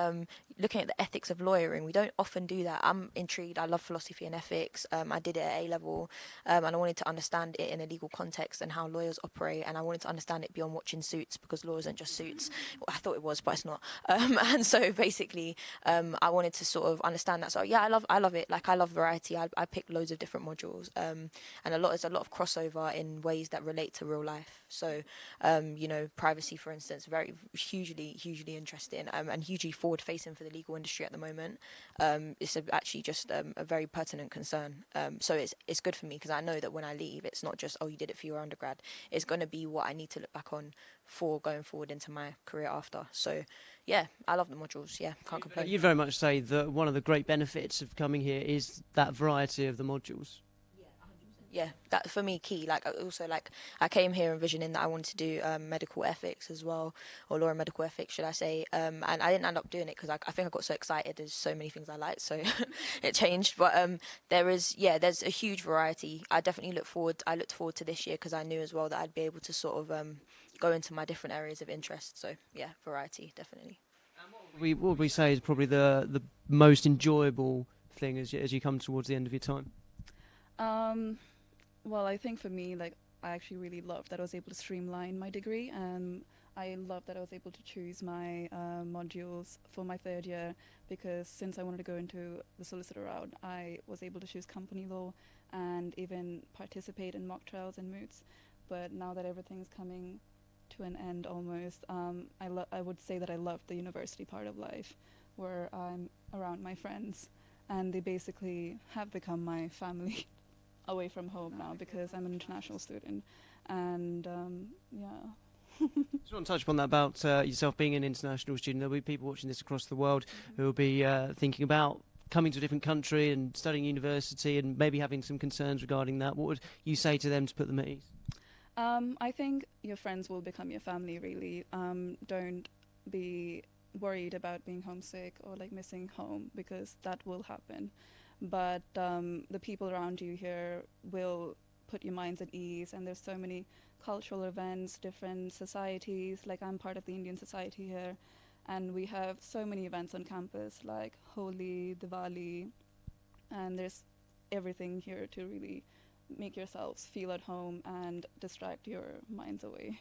Looking at the ethics of lawyering, we don't often do that. I'm intrigued. I love philosophy and ethics. I did it at A level, and I wanted to understand it in a legal context and how lawyers operate, and I wanted to understand it beyond watching Suits, because law isn't just Suits. Well, I thought it was, but it's not. And so basically I wanted to sort of understand that. So yeah, I love it. Like I love variety. I picked loads of different modules, and there's a lot of crossover in ways that relate to real life. So privacy, for instance, very hugely interesting, and hugely forward facing for the legal industry at the moment. It's actually just a very pertinent concern. So it's good for me, because I know that when I leave, it's not just, oh, you did it for your undergrad. It's going to be what I need to look back on for going forward into my career after. So yeah, I love the modules. Yeah, can't complain. You'd very much say that one of the great benefits of coming here is that variety of the modules. Yeah, that for me key. Like I came here envisioning that I wanted to do medical ethics as well, or law and medical ethics, should I say? And I didn't end up doing it because I think I got so excited. There's so many things I like, so it changed. But there's a huge variety. I looked forward to this year, because I knew as well that I'd be able to sort of go into my different areas of interest. So yeah, variety definitely. What would we say is probably the most enjoyable thing as you come towards the end of your time? Well, I think for me, like, I actually really loved that I was able to streamline my degree. I love that I was able to choose my modules for my third year, because since I wanted to go into the solicitor route, I was able to choose company law and even participate in mock trials and moots. But now that everything's coming to an end almost, I would say that I love the university part of life, where I'm around my friends, and they basically have become my family away from home now, because I'm an international student. And yeah. Just want to touch upon that about yourself being an international student. There'll be people watching this across the world who will be thinking about coming to a different country and studying university, and maybe having some concerns regarding that. What would you say to them to put them at ease? I think your friends will become your family, really. Don't be worried about being homesick or like missing home, because that will happen. But the people around you here will put your minds at ease, and there's so many cultural events, different societies. Like I'm part of the Indian society here, and we have so many events on campus, like Holi, Diwali, and there's everything here to really make yourselves feel at home and distract your minds away.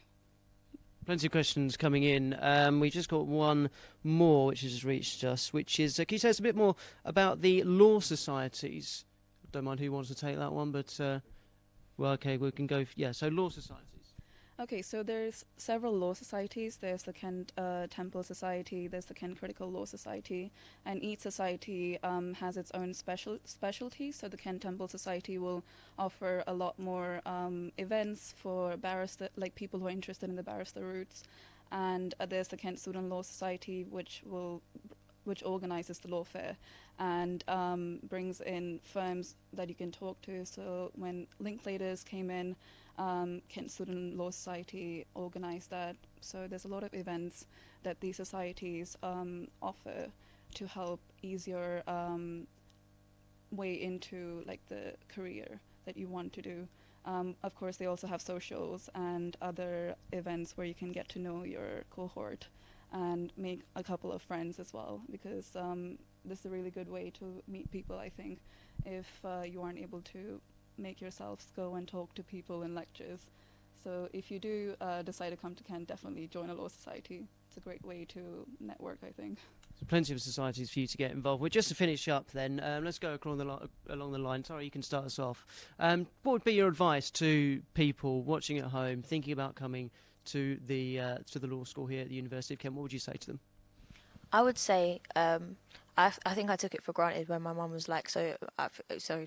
Plenty of questions coming in. We've just got one more which has reached us, which is, can you tell us a bit more about the law societies? Don't mind who wants to take that one, but, well, okay, we can go, so law societies. Okay, so there's several law societies. There's the Kent Temple Society, there's the Kent Critical Law Society, and each society has its own specialty. So the Kent Temple Society will offer a lot more events for like people who are interested in the barrister routes. And there's the Kent Student Law Society, which organizes the law fair and brings in firms that you can talk to. So when Linklaters came in, Kent Student Law Society organized that. So there's a lot of events that these societies offer to help ease your way into like the career that you want to do. Of course, they also have socials and other events where you can get to know your cohort and make a couple of friends as well, because this is a really good way to meet people, I think, if you aren't able to make yourselves go and talk to people in lectures. So if you do decide to come to Kent, definitely join a law society. It's a great way to network, I think. So plenty of societies for you to get involved with. Just to finish up then, let's go along the line. Sorry, you can start us off. What would be your advice to people watching at home, thinking about coming to the law school here at the University of Kent? What would you say to them? I would say, I think I took it for granted when my mum was like, sorry,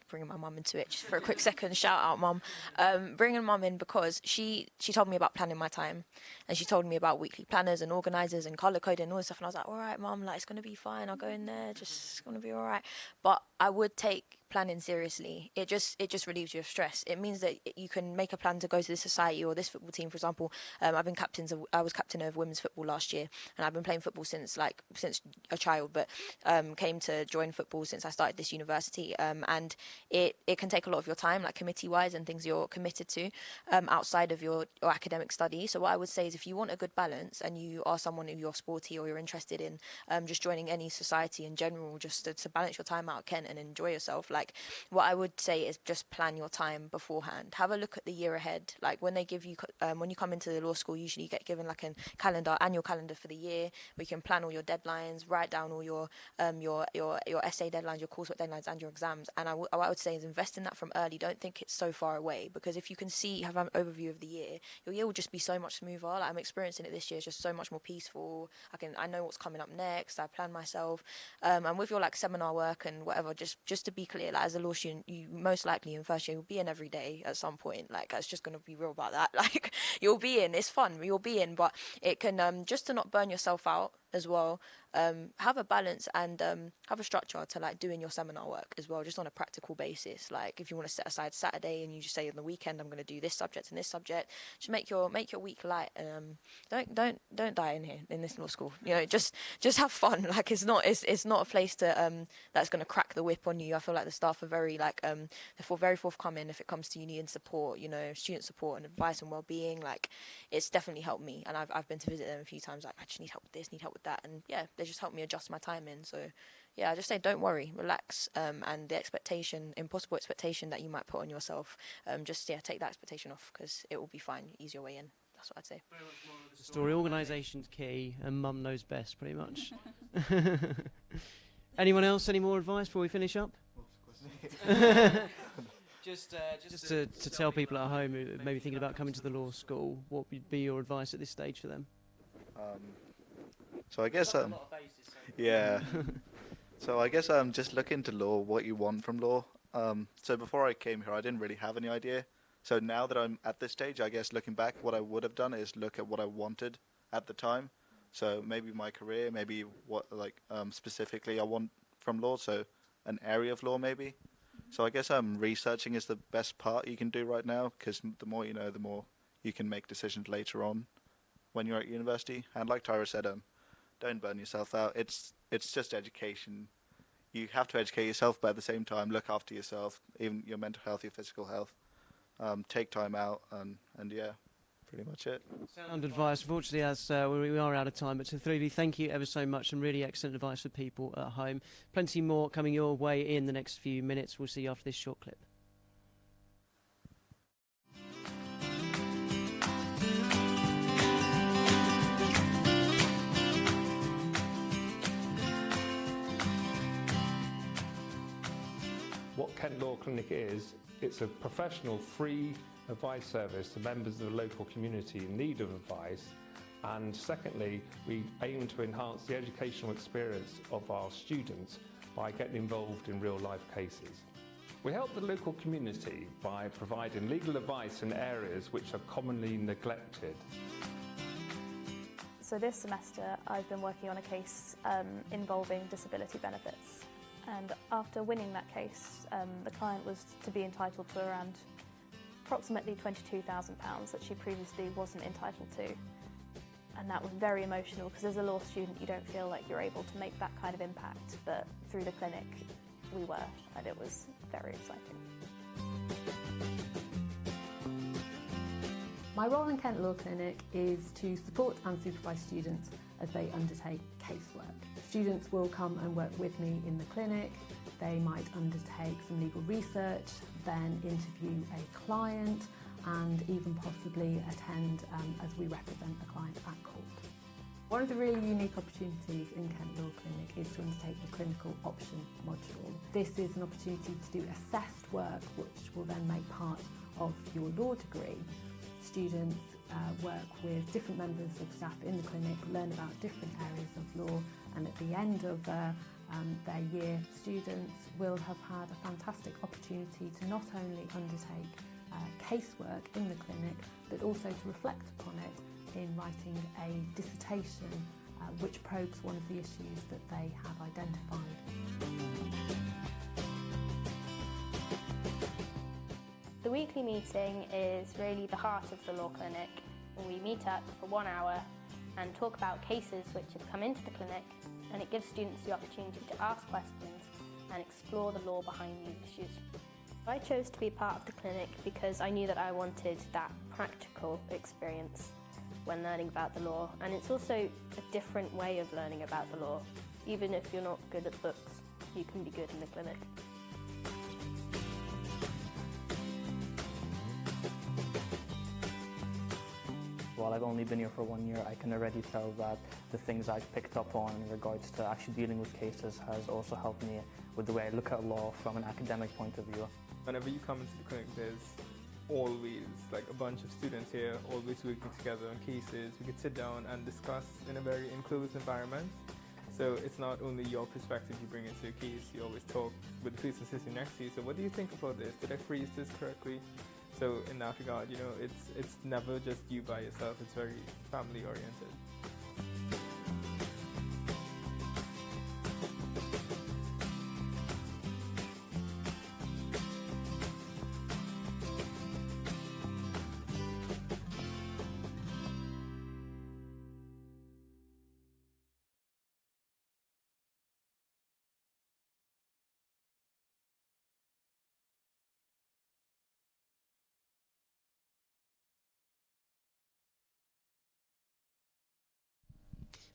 bringing my mum into it just for a quick second, shout out mum, bringing mum in because she told me about planning my time, and she told me about weekly planners and organisers and colour coding and all this stuff, and I was like, all right mum, like it's going to be fine, I'll go in there, it's going to be all right. But I would take planning seriously. It just relieves you of stress. It means that you can make a plan to go to this society or this football team, for example. I was captain of women's football last year, and I've been playing football since a child, but came to join football since I started this university, and it can take a lot of your time, like committee wise and things you're committed to outside of your academic study. So what I would say is, if you want a good balance and you are someone who you're sporty or you're interested in just joining any society in general, just to balance your time out at Kent and enjoy yourself, like what I would say is just plan your time beforehand. Have a look at the year ahead. Like when they give you when you come into the law school, usually you get given like an annual calendar for the year where you can plan all your deadlines, write down all your essay deadlines, your coursework deadlines, and your exams. And what I would say is invest in that from early. Don't think it's so far away, because if you can have an overview of the year, your year will just be so much smoother. Like I'm experiencing it this year, it's just so much more peaceful. I know what's coming up next. I plan myself, and with your like seminar work and whatever. Just to be clear, like as a law student, you most likely in first year will be in every day at some point. Like it's just going to be real about that. Like you'll be in. It's fun. You'll be in, but it can just to not burn yourself out as well. Have a balance and have a structure to like doing your seminar work as well, just on a practical basis. Like if you want to set aside Saturday and you just say on the weekend I'm going to do this subject and this subject, just make your week light. Don't die in here in this law school. You know, just have fun. Like it's not a place to that's going to crack the whip on you. I feel like the staff are very very forthcoming if it comes to uni and support. You know, student support and advice and well-being. Like it's definitely helped me, and I've been to visit them a few times. Like I just need help with this, need help with that, and yeah, they just helped me adjust my time in. So yeah, I just say don't worry, relax, and the impossible expectation that you might put on yourself, take that expectation off, because it will be fine. Ease your way in. That's what I'd say. Story, organisation's key, and mum knows best, pretty much. Anyone else? Any more advice before we finish up? Just to tell people at home who may be thinking about coming to the law school, what would be your advice at this stage for them? So I guess yeah. So I guess just look into law, what you want from law. So before I came here, I didn't really have any idea. So now that I'm at this stage, I guess looking back, what I would have done is look at what I wanted at the time. So maybe my career, maybe what specifically I want from law. So an area of law maybe. So I guess researching is the best part you can do right now, because the more you know, the more you can make decisions later on when you're at university. And like Tyra said, don't burn yourself out. It's just education. You have to educate yourself, but at the same time, look after yourself, even your mental health, your physical health. Take time out, and yeah, pretty much it. Sound advice. Unfortunately, as we are out of time, but to the three of you, thank you ever so much, and really excellent advice for people at home. Plenty more coming your way in the next few minutes. We'll see you after this short clip. What Kent Law Clinic is, it's a professional free advice service to members of the local community in need of advice. And secondly, we aim to enhance the educational experience of our students by getting involved in real life cases. We help the local community by providing legal advice in areas which are commonly neglected. So this semester I've been working on a case involving disability benefits. And after winning that case, the client was to be entitled to around approximately £22,000 that she previously wasn't entitled to. And that was very emotional, because as a law student you don't feel like you're able to make that kind of impact, but through the clinic we were, and it was very exciting. My role in Kent Law Clinic is to support and supervise students as they undertake casework. Students will come and work with me in the clinic. They might undertake some legal research, then interview a client, and even possibly attend as we represent the client at court. One of the really unique opportunities in Kent Law Clinic is to undertake the clinical option module. This is an opportunity to do assessed work which will then make part of your law degree. Students work with different members of staff in the clinic, learn about different areas of law, and at the end of their year, students will have had a fantastic opportunity to not only undertake casework in the clinic, but also to reflect upon it in writing a dissertation which probes one of the issues that they have identified. The weekly meeting is really the heart of the law clinic. We meet up for 1 hour and talk about cases which have come into the clinic, and it gives students the opportunity to ask questions and explore the law behind these issues. I chose to be part of the clinic because I knew that I wanted that practical experience when learning about the law, and it's also a different way of learning about the law. Even if you're not good at books, you can be good in the clinic. While I've only been here for 1 year, I can already tell that the things I've picked up on in regards to actually dealing with cases has also helped me with the way I look at law from an academic point of view. Whenever you come into the clinic, there's always like a bunch of students here, always working together on cases. We could sit down and discuss in a very enclosed environment. So it's not only your perspective you bring into a case, you always talk with the person sitting next to you. So what do you think about this? Did I phrase this correctly? So in that regard, you know, it's never just you by yourself. It's very family oriented.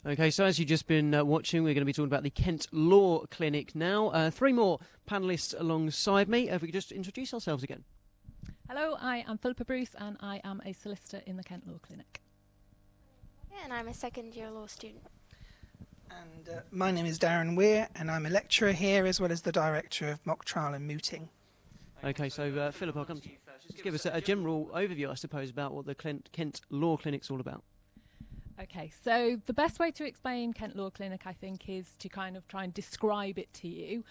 Okay, so as you've just been watching, we're going to be talking about the Kent Law Clinic now. 3 more panellists alongside me. If we could just introduce ourselves again. Hello, I am Philippa Bruce and I am a solicitor in the Kent Law Clinic. Yeah, and I'm a second-year law student. And my name is Darren Weir and I'm a lecturer here as well as the Director of Mock Trial and Mooting. Okay, so Philip, I'll come to you first. Just give us a general overview, I suppose, about what the Kent Law Clinic's all about. Okay, so the best way to explain Kent Law Clinic, I think, is to kind of try and describe it to you.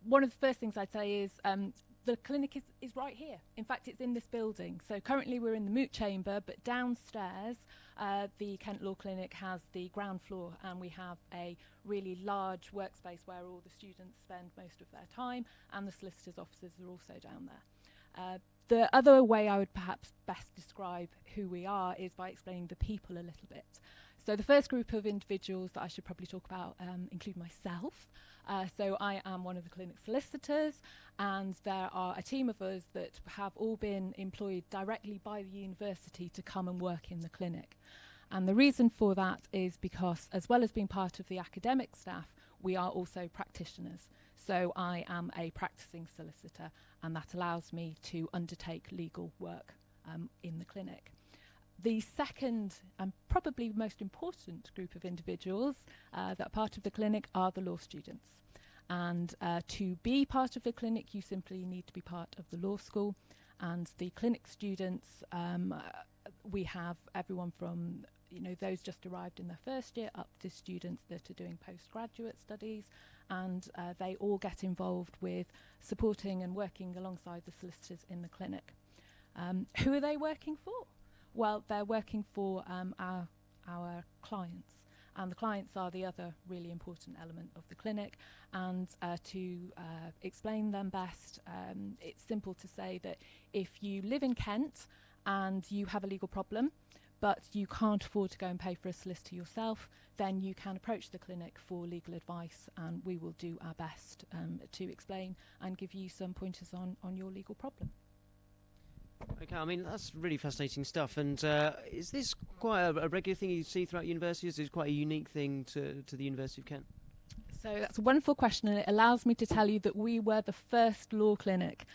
One of the first things I'd say is the clinic is right here. In fact, it's in this building. So currently we're in the moot chamber, but downstairs the Kent Law Clinic has the ground floor, and we have a really large workspace where all the students spend most of their time, and the solicitors' offices are also down there. The other way I would perhaps best describe who we are is by explaining the people a little bit. So the first group of individuals that I should probably talk about include myself. So I am one of the clinic solicitors, and there are a team of us that have all been employed directly by the university to come and work in the clinic. And the reason for that is because, as well as being part of the academic staff, we are also practitioners. So I am a practicing solicitor, and that allows me to undertake legal work in the clinic. The second and probably most important group of individuals that are part of the clinic are the law students. And to be part of the clinic, you simply need to be part of the law school. And the clinic students, we have everyone from those just arrived in their first year up to students that are doing postgraduate studies, and they all get involved with supporting and working alongside the solicitors in the clinic. Who are they working for? Well, they're working for our clients, and the clients are the other really important element of the clinic. And to explain them best, it's simple to say that if you live in Kent and you have a legal problem, but you can't afford to go and pay for a solicitor yourself, then you can approach the clinic for legal advice, and we will do our best to explain and give you some pointers on your legal problem. Okay, I mean, that's really fascinating stuff. And is this quite a regular thing you see throughout universities? Is it quite a unique thing to the University of Kent? So that's a wonderful question, and it allows me to tell you that we were the first law clinic.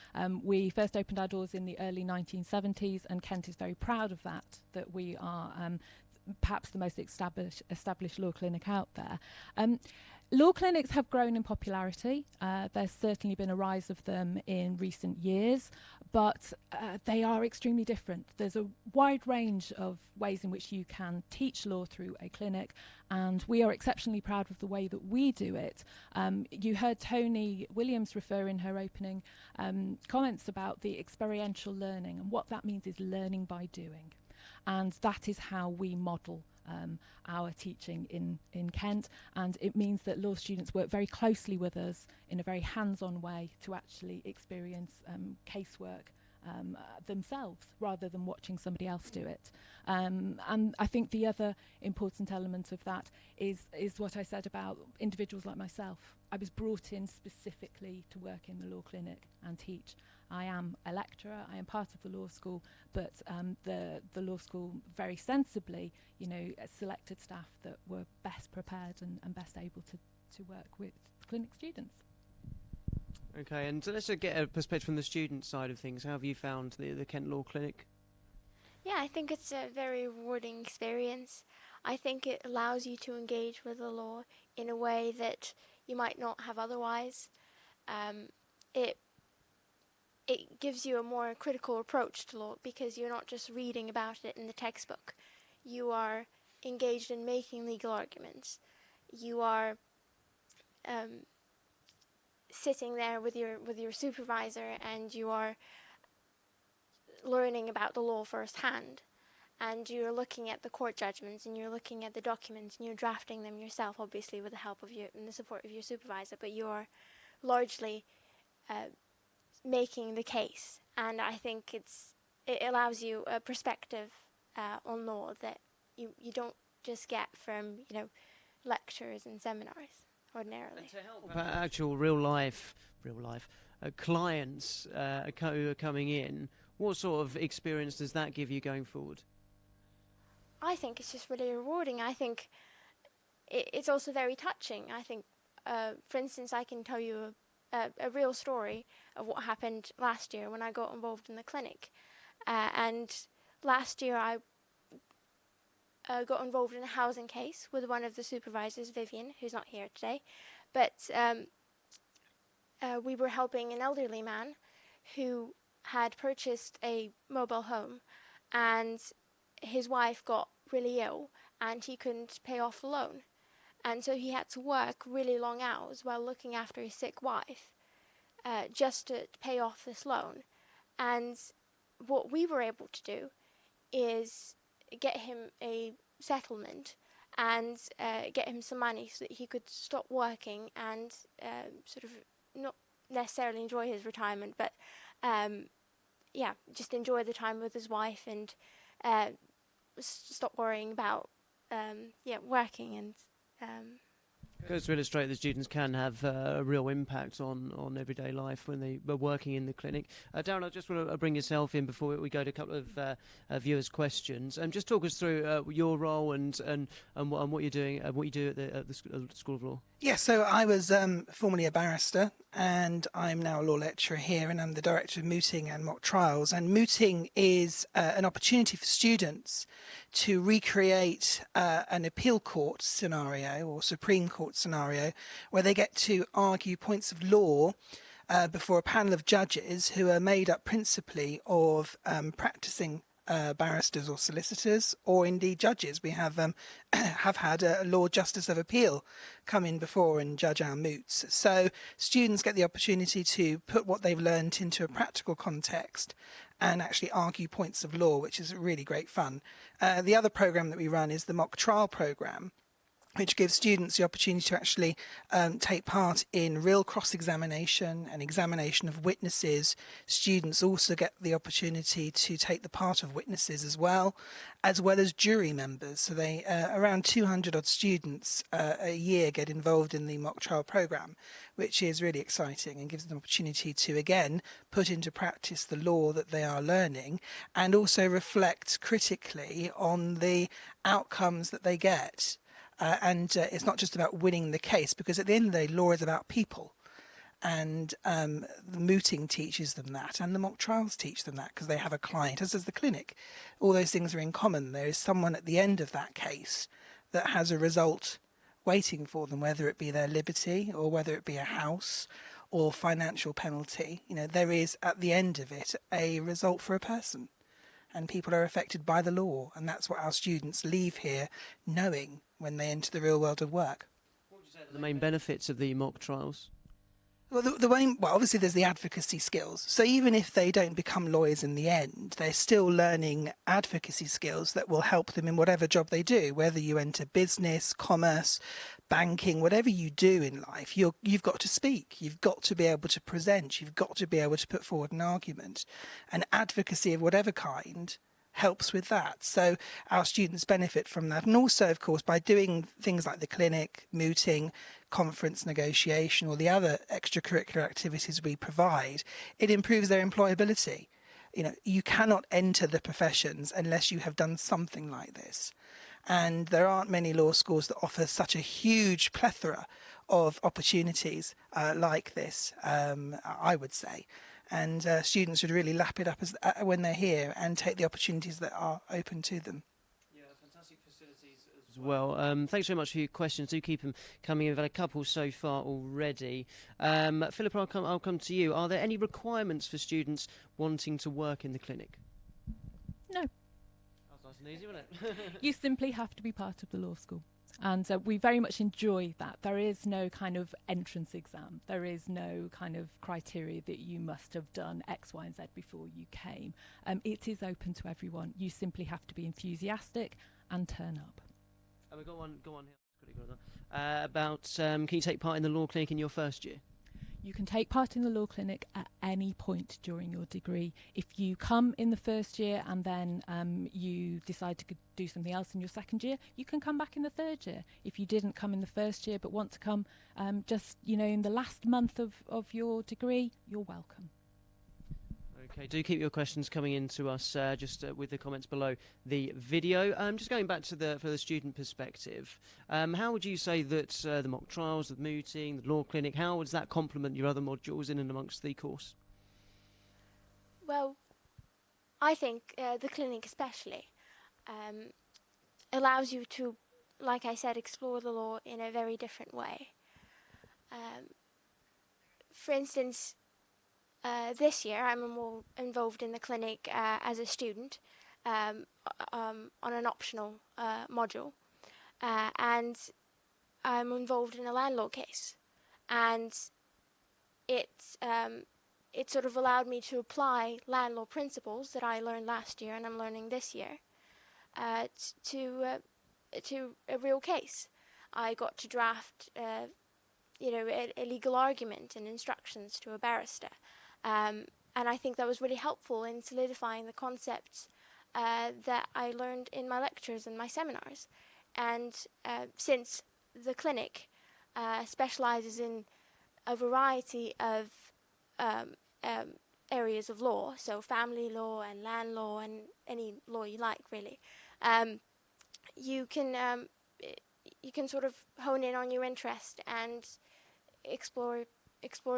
We first opened our doors in the early 1970s, and Kent is very proud of that we are perhaps the most established law clinic out there. Law clinics have grown in popularity. There's certainly been a rise of them in recent years, but they are extremely different. There's a wide range of ways in which you can teach law through a clinic, and we are exceptionally proud of the way that we do it. You heard Tony Williams refer in her opening comments about the experiential learning, and what that means is learning by doing. And that is how we model our teaching in Kent, and it means that law students work very closely with us in a very hands-on way to actually experience casework themselves rather than watching somebody else do it. And I think the other important element of that is what I said about individuals like myself. I was brought in specifically to work in the law clinic and teach. I am a lecturer, I am part of the law school, but the law school very sensibly, selected staff that were best prepared and best able to work with clinic students. Okay, and so let's get a perspective from the student side of things. How have you found the Kent Law Clinic? Yeah, I think it's a very rewarding experience. I think it allows you to engage with the law in a way that you might not have otherwise. It gives you a more critical approach to law because you're not just reading about it in the textbook. You are engaged in making legal arguments. You are sitting there with your supervisor, and you are learning about the law firsthand. And you're looking at the court judgments, and you're looking at the documents, and you're drafting them yourself, obviously with the help of and the support of your supervisor. But you're largely making the case, and I think it allows you a perspective on law that you don't just get from lectures and seminars ordinarily. And to help actual real life clients who are coming in, what sort of experience does that give you going forward? I think it's just really rewarding. I think it's also very touching. I think, for instance, I can tell you a real story of what happened last year when I got involved in the clinic. And last year I got involved in a housing case with one of the supervisors, Vivian, who's not here today. But we were helping an elderly man who had purchased a mobile home, and his wife got really ill and he couldn't pay off the loan. And so he had to work really long hours while looking after his sick wife just to pay off this loan. And what we were able to do is get him a settlement and get him some money so that he could stop working and sort of not necessarily enjoy his retirement, but just enjoy the time with his wife and stop worrying about working and goes to illustrate that students can have a real impact on everyday life when they are working in the clinic. Darren, I just want to bring yourself in before we go to a couple of viewers' questions. Just talk us through your role and what you're doing, what you do at the School of Law. Yeah, so I was formerly a barrister, and I'm now a law lecturer here, and I'm the director of mooting and mock trials. And mooting is an opportunity for students to recreate an appeal court scenario or Supreme Court scenario where they get to argue points of law before a panel of judges who are made up principally of practicing barristers or solicitors, or indeed judges. We have had a Law Justice of Appeal come in before and judge our moots. So students get the opportunity to put what they've learned into a practical context and actually argue points of law, which is really great fun. The other programme that we run is the mock trial programme, which gives students the opportunity to actually take part in real cross-examination and examination of witnesses. Students also get the opportunity to take the part of witnesses as well as jury members. So they around 200 odd students a year get involved in the mock trial programme, which is really exciting and gives them an opportunity to again put into practice the law that they are learning and also reflect critically on the outcomes that they get. And it's not just about winning the case, because at the end of the day, law is about people. And the mooting teaches them that, and the mock trials teach them that, because they have a client, as does the clinic. All those things are in common. There is someone at the end of that case that has a result waiting for them, whether it be their liberty or whether it be a house or financial penalty. You know, there is at the end of it a result for a person, and people are affected by the law, and that's what our students leave here knowing when they enter the real world of work. What would you say are the main benefits of the mock trials? Well, obviously there's the advocacy skills. So even if they don't become lawyers in the end, they're still learning advocacy skills that will help them in whatever job they do, whether you enter business, commerce, banking, whatever you do in life, you've got to speak, you've got to be able to present, you've got to be able to put forward an argument. And advocacy of whatever kind helps with that. So our students benefit from that. And also, of course, by doing things like the clinic, mooting, conference negotiation, or the other extracurricular activities we provide, it improves their employability. You know, you cannot enter the professions unless you have done something like this. And there aren't many law schools that offer such a huge plethora of opportunities like this, I would say. And students should really lap it up when they're here and take the opportunities that are open to them. Yeah, fantastic facilities as well. Thanks very much for your questions. Do keep them coming in. We've had a couple so far already. Philip, I'll come to you. Are there any requirements for students wanting to work in the clinic? No. That's nice and easy, wasn't it? You simply have to be part of the law school. And we very much enjoy that. There is no kind of entrance exam. There is no kind of criteria that you must have done X, Y, and Z before you came. It is open to everyone. You simply have to be enthusiastic and turn up. And we've got one here. About can you take part in the law clinic in your first year? You can take part in the law clinic at any point during your degree. If you come in the first year and then you decide to do something else in your second year, you can come back in the third year. If you didn't come in the first year but want to come just, in the last month of your degree, you're welcome. Okay, do keep your questions coming in to us just with the comments below the video. Just going back to for the student perspective, how would you say that the mock trials, the mooting, the law clinic, how does that complement your other modules in and amongst the course? Well, I think the clinic especially allows you to, like I said, explore the law in a very different way. For instance, this year I'm more involved in the clinic as a student on an optional module, and I'm involved in a landlord case, and it sort of allowed me to apply landlord principles that I learned last year and I'm learning this year to a real case. I got to draft a legal argument and instructions to a barrister. And I think that was really helpful in solidifying the concepts that I learned in my lectures and my seminars. And since the clinic specialises in a variety of areas of law, so family law and land law and any law you like, really, you can sort of hone in on your interest and explore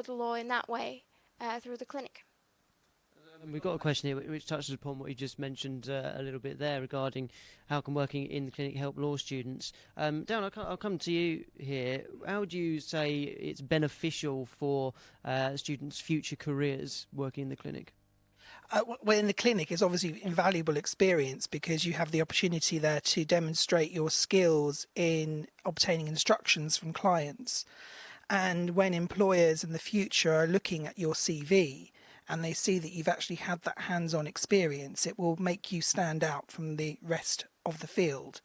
the law in that way. Through the clinic. We've got a question here which touches upon what you just mentioned a little bit there regarding how can working in the clinic help law students. Dan, I'll come to you here. How would you say it's beneficial for students' future careers working in the clinic? Well, in the clinic is obviously invaluable experience because you have the opportunity there to demonstrate your skills in obtaining instructions from clients. And when employers in the future are looking at your CV and they see that you've actually had that hands-on experience, it will make you stand out from the rest of the field.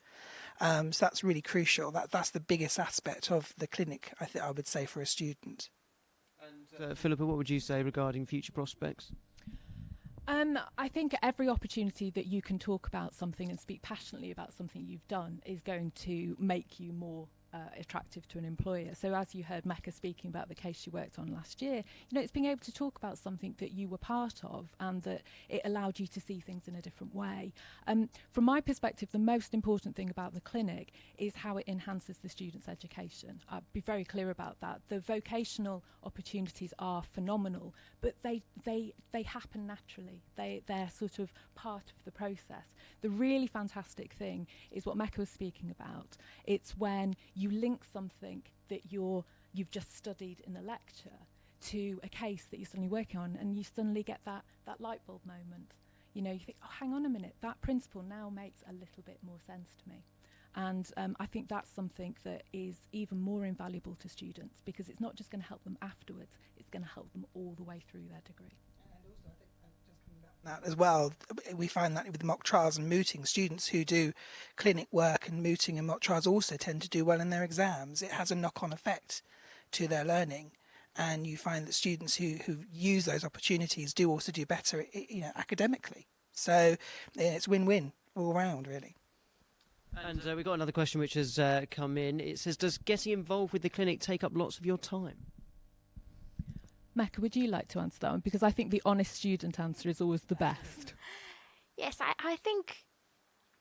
So that's really crucial. That's the biggest aspect of the clinic, I would say, for a student. And Philippa, what would you say regarding future prospects? I think every opportunity that you can talk about something and speak passionately about something you've done is going to make you more attractive to an employer. So as you heard Mecca speaking about the case she worked on last year, it's being able to talk about something that you were part of and that it allowed you to see things in a different way. From my perspective, the most important thing about the clinic is how it enhances the student's education. I'll be very clear about that. The vocational opportunities are phenomenal, but they happen naturally. They're sort of part of the process. The really fantastic thing is what Mecca was speaking about. It's when you link something that you've just studied in a lecture to a case that you're suddenly working on, and you suddenly get that light bulb moment. You think, oh, hang on a minute, that principle now makes a little bit more sense to me. And I think that's something that is even more invaluable to students, because it's not just going to help them afterwards, it's going to help them all the way through their degree. That as well, we find that with mock trials and mooting, students who do clinic work and mooting and mock trials also tend to do well in their exams. It has a knock-on effect to their learning, and you find that students who use those opportunities do also do better, academically. So it's win-win all round, really. And we've got another question which has come in. It says, does getting involved with the clinic take up lots of your time? Mecca, would you like to answer that one? Because I think the honest student answer is always the best. Yes, I think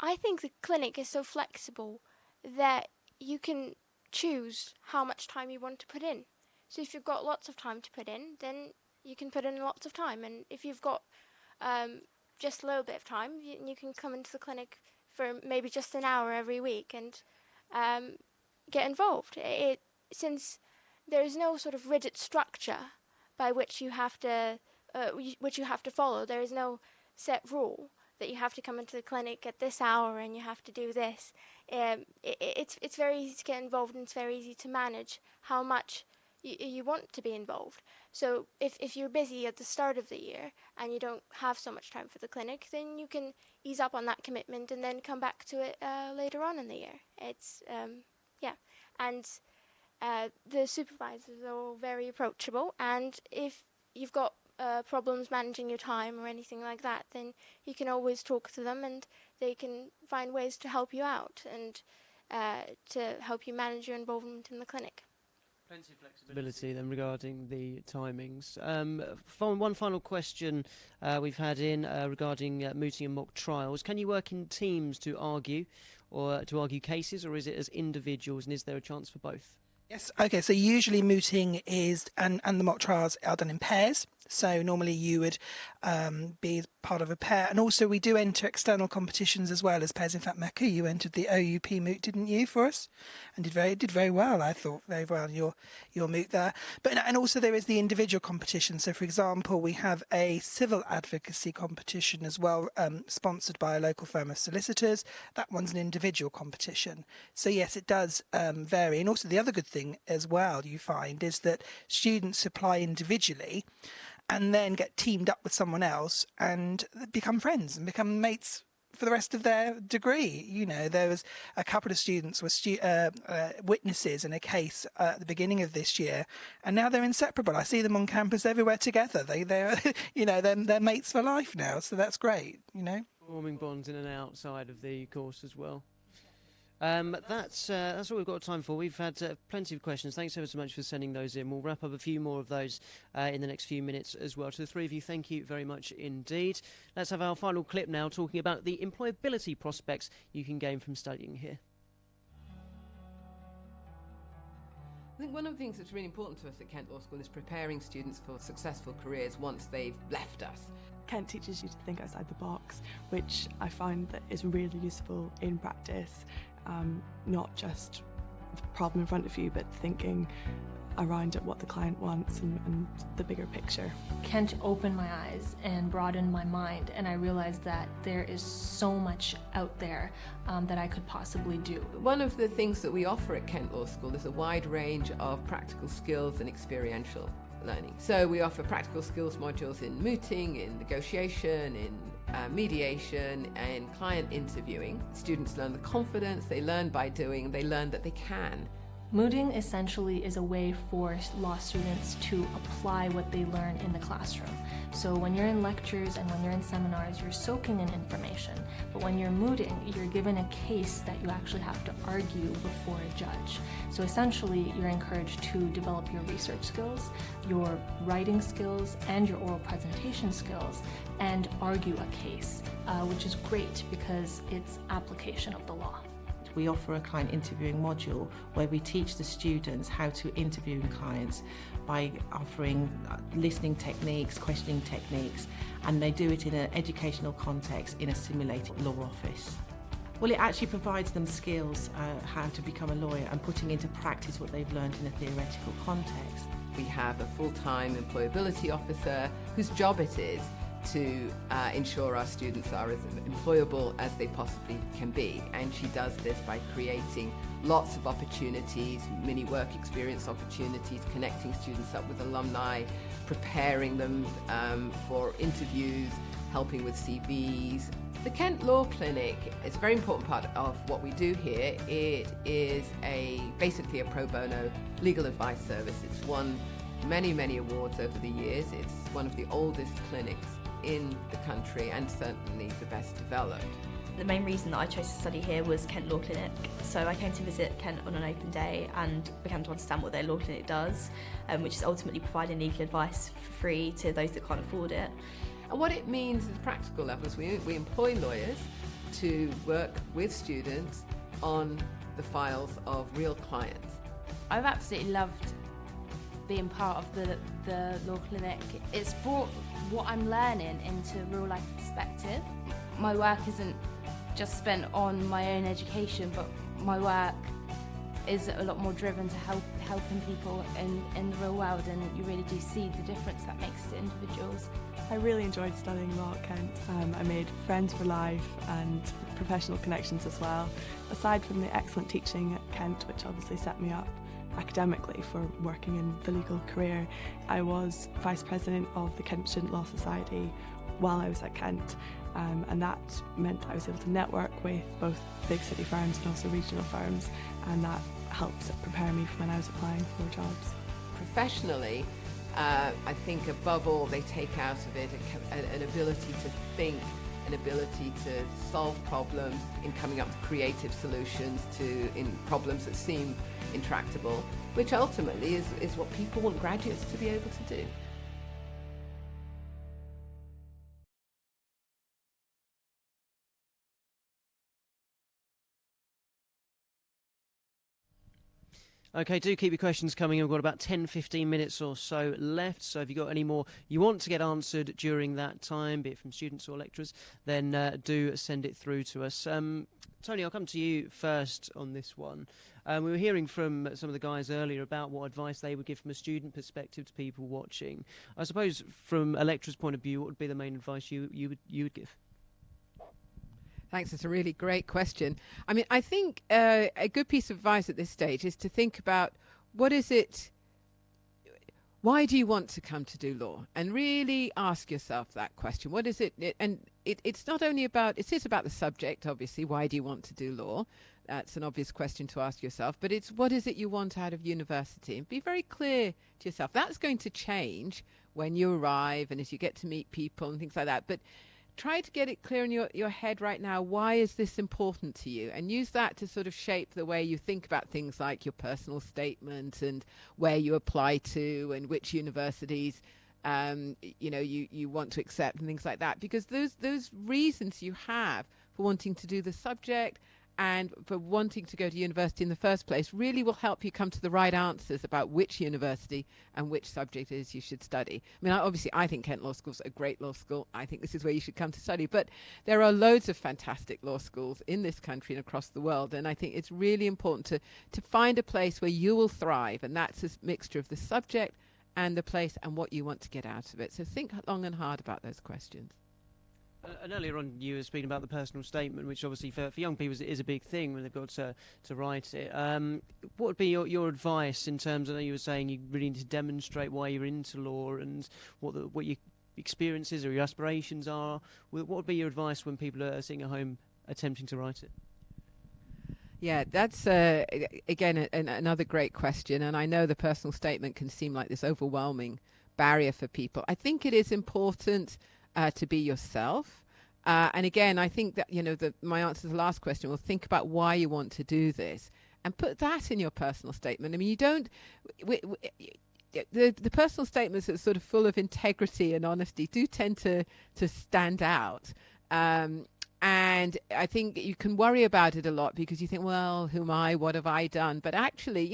the clinic is so flexible that you can choose how much time you want to put in. So if you've got lots of time to put in, then you can put in lots of time. And if you've got just a little bit of time, you can come into the clinic for maybe just an hour every week and get involved. Since there is no sort of rigid structure by which you have to follow. There is no set rule that you have to come into the clinic at this hour and you have to do this. It's very easy to get involved, and it's very easy to manage how much you want to be involved. So if you're busy at the start of the year and you don't have so much time for the clinic, then you can ease up on that commitment and then come back to it later on in the year. It's and the supervisors are all very approachable, and if you've got problems managing your time or anything like that, then you can always talk to them and they can find ways to help you out and to help you manage your involvement in the clinic. Plenty of flexibility then regarding the timings. One final question we've had in regarding mooting and mock trials. Can you work in teams to argue cases, or is it as individuals, and is there a chance for both? Yes, okay, so usually mooting is, and the mock trials are done in pairs. So normally you would be part of a pair. And also we do enter external competitions as well as pairs. In fact, Mecca, you entered the OUP moot, didn't you, for us? And did very well, I thought, very well, your moot there. And also there is the individual competition. So, for example, we have a civil advocacy competition as well, sponsored by a local firm of solicitors. That one's an individual competition. So, yes, it does vary. And also the other good thing as well you find is that students apply individually and then get teamed up with someone else and become friends and become mates for the rest of their degree. There was a couple of students were witnesses in a case at the beginning of this year, and now they're inseparable. I see them on campus everywhere together. They're mates for life now, so that's great. Forming bonds in and outside of the course as well. That's all we've got time for. We've had plenty of questions. Thanks ever so much for sending those in. We'll wrap up a few more of those in the next few minutes as well. To the three of you, thank you very much indeed. Let's have our final clip now, talking about the employability prospects you can gain from studying here. I think one of the things that's really important to us at Kent Law School is preparing students for successful careers once they've left us. Kent teaches you to think outside the box, which I find that is really useful in practice, not just the problem in front of you, but thinking around at what the client wants and the bigger picture. Kent opened my eyes and broadened my mind, and I realized that there is so much out there that I could possibly do. One of the things that we offer at Kent Law School is a wide range of practical skills and experiential learning. So we offer practical skills modules in mooting, in negotiation, in mediation, and client interviewing. Students learn the confidence, they learn by doing, they learn that they can Mooting essentially is a way for law students to apply what they learn in the classroom. So when you're in lectures and when you're in seminars, you're soaking in information. But when you're mooting, you're given a case that you actually have to argue before a judge. So essentially, you're encouraged to develop your research skills, your writing skills, and your oral presentation skills, and argue a case, which is great because it's application of the law. We offer a client interviewing module where we teach the students how to interview clients by offering listening techniques, questioning techniques, and they do it in an educational context in a simulated law office. Well, it actually provides them skills how to become a lawyer and putting into practice what they've learned in a theoretical context. We have a full-time employability officer whose job it is to ensure our students are as employable as they possibly can be. And she does this by creating lots of opportunities, mini work experience opportunities, connecting students up with alumni, preparing them for interviews, helping with CVs. The Kent Law Clinic is a very important part of what we do here. It is basically a pro bono legal advice service. It's won many, many awards over the years. It's one of the oldest clinics in the country and certainly the best developed. The main reason that I chose to study here was Kent Law Clinic. So I came to visit Kent on an open day and began to understand what their law clinic does, which is ultimately providing legal advice for free to those that can't afford it. And what it means at practical levels, we employ lawyers to work with students on the files of real clients. I've absolutely loved being part of the law clinic. It's brought what I'm learning into real life perspective. My work isn't just spent on my own education, but my work is a lot more driven to helping people in the real world, and you really do see the difference that makes to individuals. I really enjoyed studying law at Kent. I made friends for life and professional connections as well. Aside from the excellent teaching at Kent, which obviously set me up academically for working in the legal career, I was Vice President of the Kent Student Law Society while I was at Kent, and that meant I was able to network with both big city firms and also regional firms, and that helped prepare me for when I was applying for jobs. Professionally, I think above all they take out of it an ability to think, an ability to solve problems, in coming up with creative solutions in problems that seem intractable, which ultimately is what people want graduates to be able to do. Okay, do keep your questions coming. We've got about 10-15 minutes or so left, so if you've got any more you want to get answered during that time, be it from students or lecturers, then do send it through to us. Tony, I'll come to you first on this one. We were hearing from some of the guys earlier about what advice they would give from a student perspective to people watching. I suppose from a lecturer's point of view, what would be the main advice you would give? Thanks, it's a really great question. I mean, I think a good piece of advice at this stage is to think about why do you want to come to do law? And really ask yourself that question. What is it? And it's not only about, it is about the subject, obviously, why do you want to do law? That's an obvious question to ask yourself, but it's what is it you want out of university? And be very clear to yourself. That's going to change when you arrive and as you get to meet people and things like that. But try to get it clear in your head right now. Why is this important to you? And use that to sort of shape the way you think about things like your personal statement and where you apply to and which universities you want to accept and things like that. Because those reasons you have for wanting to do the subject and for wanting to go to university in the first place really will help you come to the right answers about which university and which subject it is you should study. I mean, I think Kent Law School's a great law school. I think this is where you should come to study. But there are loads of fantastic law schools in this country and across the world. And I think it's really important to find a place where you will thrive. And that's a mixture of the subject and the place and what you want to get out of it. So think long and hard about those questions. And earlier on you were speaking about the personal statement, which obviously for young people is a big thing when they've got to write it. What would be your advice in terms of, you were saying you really need to demonstrate why you're into law and what your experiences or your aspirations are. What would be your advice when people are sitting at home attempting to write it? Yeah, that's again another great question, and I know the personal statement can seem like this overwhelming barrier for people. I think it is important to be yourself, and again, I think that my answer to the last question will think about why you want to do this and put that in your personal statement. I mean, you don't. The personal statements that are sort of full of integrity and honesty do tend to stand out. And I think you can worry about it a lot because you think, well, who am I? What have I done? But actually,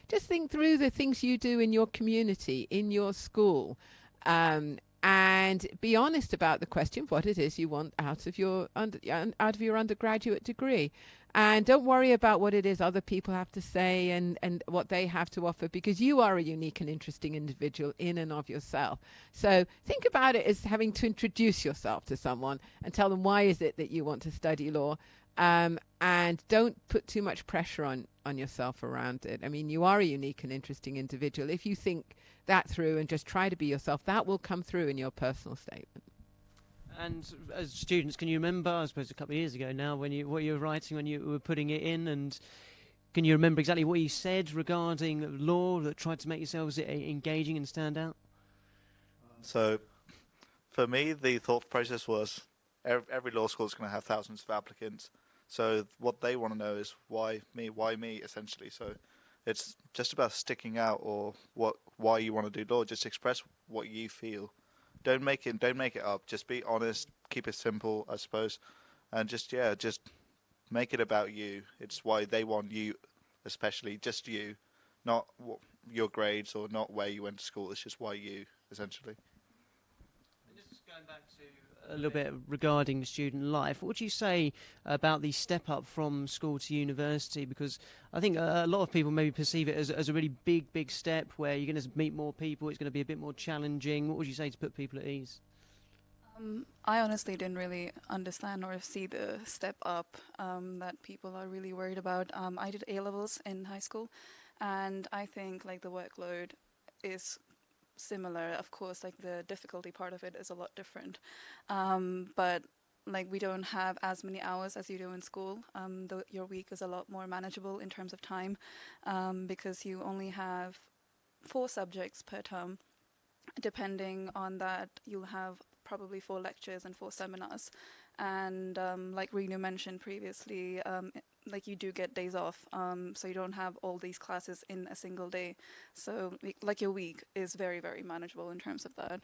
just think through the things you do in your community, in your school, and be honest about the question of what it is you want out of your undergraduate degree. And don't worry about what it is other people have to say and what they have to offer, because you are a unique and interesting individual in and of yourself. So think about it as having to introduce yourself to someone and tell them why is it that you want to study law. And don't put too much pressure on yourself around it. I mean, you are a unique and interesting individual. If you think that through and just try to be yourself, that will come through in your personal statement. And as students, can you remember, I suppose a couple of years ago now, what you were writing when you were putting it in, and can you remember exactly what you said regarding law that tried to make yourselves engaging and stand out? So, for me, the thought process was every law school is going to have thousands of applicants. So what they want to know is why me, essentially. So it's just about sticking out or why you want to do law. Just express what you feel. Don't make it up. Just be honest. Keep it simple, I suppose, and just make it about you. It's why they want you, especially just you, not your grades or not where you went to school. It's just why you, essentially. Just going back to a little bit regarding student life, what would you say about the step up from school to university? Because I think a lot of people maybe perceive it as a really big step where you're going to meet more people, it's going to be a bit more challenging. What would you say to put people at ease? I honestly didn't really understand or see the step up that people are really worried about. I did A-levels in high school, and I think like the workload is similar. Of course, like the difficulty part of it is a lot different, but like we don't have as many hours as you do in school. Your week is a lot more manageable in terms of time, because you only have 4 subjects per term. Depending on that, you'll have probably 4 lectures and 4 seminars, and like Renu mentioned previously, like you do get days off, so you don't have all these classes in a single day. So like your week is very, very manageable in terms of that.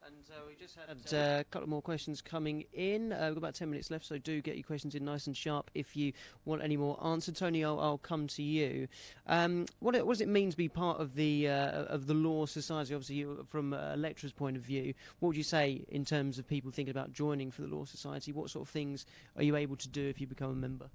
And we just had a couple more questions coming in. We've got about 10 minutes left, so do get your questions in nice and sharp if you want any more answered. Tony, I'll come to you. What does it mean to be part of the Law Society? Obviously, from a lecturer's point of view, what would you say in terms of people thinking about joining for the Law Society? What sort of things are you able to do if you become a member?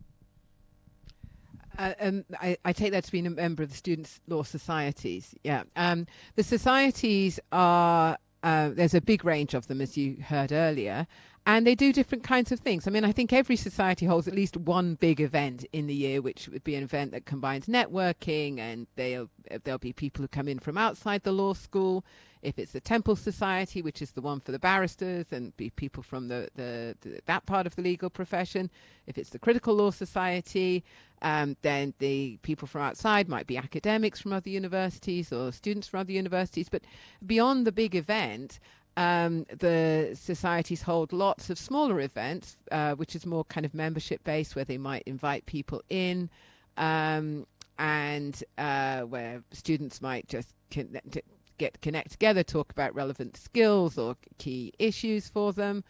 I take that to being a member of the Students' Law Societies. Yeah, the societies are. There's a big range of them, as you heard earlier, and they do different kinds of things. I mean, I think every society holds at least one big event in the year, which would be an event that combines networking, and there'll be people who come in from outside the law school. If it's the Temple Society, which is the one for the barristers, and be people from that part of the legal profession. If it's the Critical Law Society, then the people from outside might be academics from other universities or students from other universities. But beyond the big event, the societies hold lots of smaller events, which is more kind of membership-based, where they might invite people in, and where students might just connect together, talk about relevant skills or key issues for them.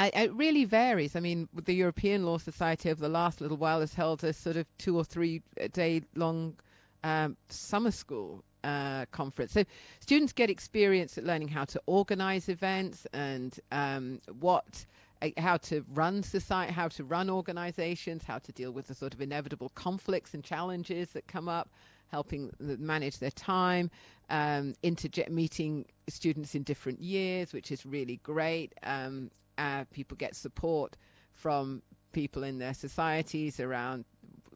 It really varies. I mean, the European Law Society over the last little while has held a sort of 2 or 3 day long summer school conference. So students get experience at learning how to organize events and how to run society, how to run organizations, how to deal with the sort of inevitable conflicts and challenges that come up, helping manage their time, meeting students in different years, which is really great. People get support from people in their societies around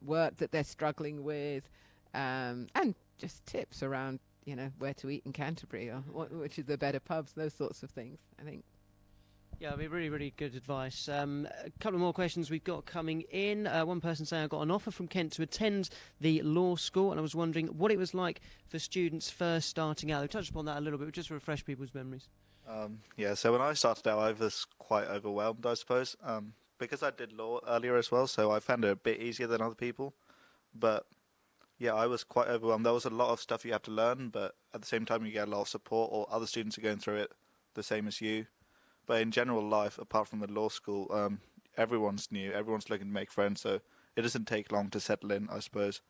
work that they're struggling with, and just tips around, where to eat in Canterbury or which are the better pubs, those sorts of things, I think. Yeah, I mean, really, really good advice. A couple of more questions we've got coming in. One person saying, I got an offer from Kent to attend the law school, and I was wondering what it was like for students first starting out. We've touched upon that a little bit, but just to refresh people's memories. Yeah, so when I started out, I was quite overwhelmed, I suppose, because I did law earlier as well, so I found it a bit easier than other people. But yeah, I was quite overwhelmed. There was a lot of stuff you have to learn, but at the same time, you get a lot of support, or other students are going through it the same as you. But in general life, apart from the law school, everyone's new. Everyone's looking to make friends, so it doesn't take long to settle in, I suppose.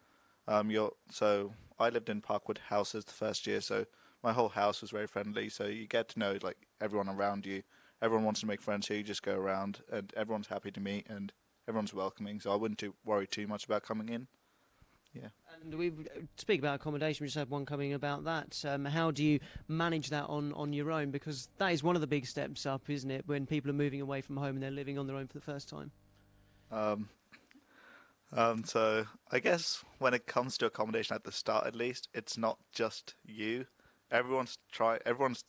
So I lived in Parkwood houses the first year, so my whole house was very friendly. So you get to know like everyone around you. Everyone wants to make friends, so you just go around, and everyone's happy to meet, and everyone's welcoming. So I wouldn't worry too much about coming in. Yeah. And we speak about accommodation. We just had one coming about that. How do you manage that on your own? Because that is one of the big steps up, isn't it? When people are moving away from home and they're living on their own for the first time. So I guess when it comes to accommodation at the start, at least, it's not just you. Everyone's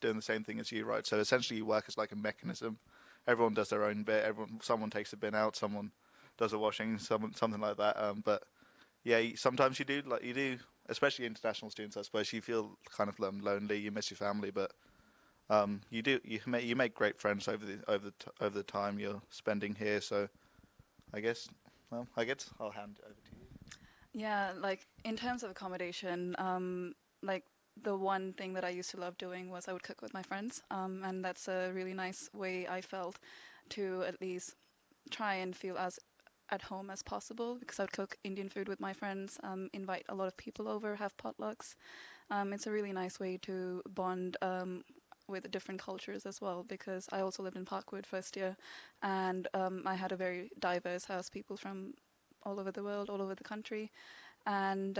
doing the same thing as you, right? So essentially, you work as like a mechanism. Everyone does their own bit. Someone takes a bin out. Someone does the washing. Something like that. But yeah, sometimes you do, especially international students. I suppose you feel kind of lonely. You miss your family, but you make great friends over the time you're spending here. So I guess I'll hand it over to you. Yeah, like in terms of accommodation, like the one thing that I used to love doing was I would cook with my friends, and that's a really nice way I felt to at least try and feel as at home as possible, because I would cook Indian food with my friends, invite a lot of people over, have potlucks. It's a really nice way to bond with different cultures as well, because I also lived in Parkwood first year, and I had a very diverse house, people from all over the world, all over the country, and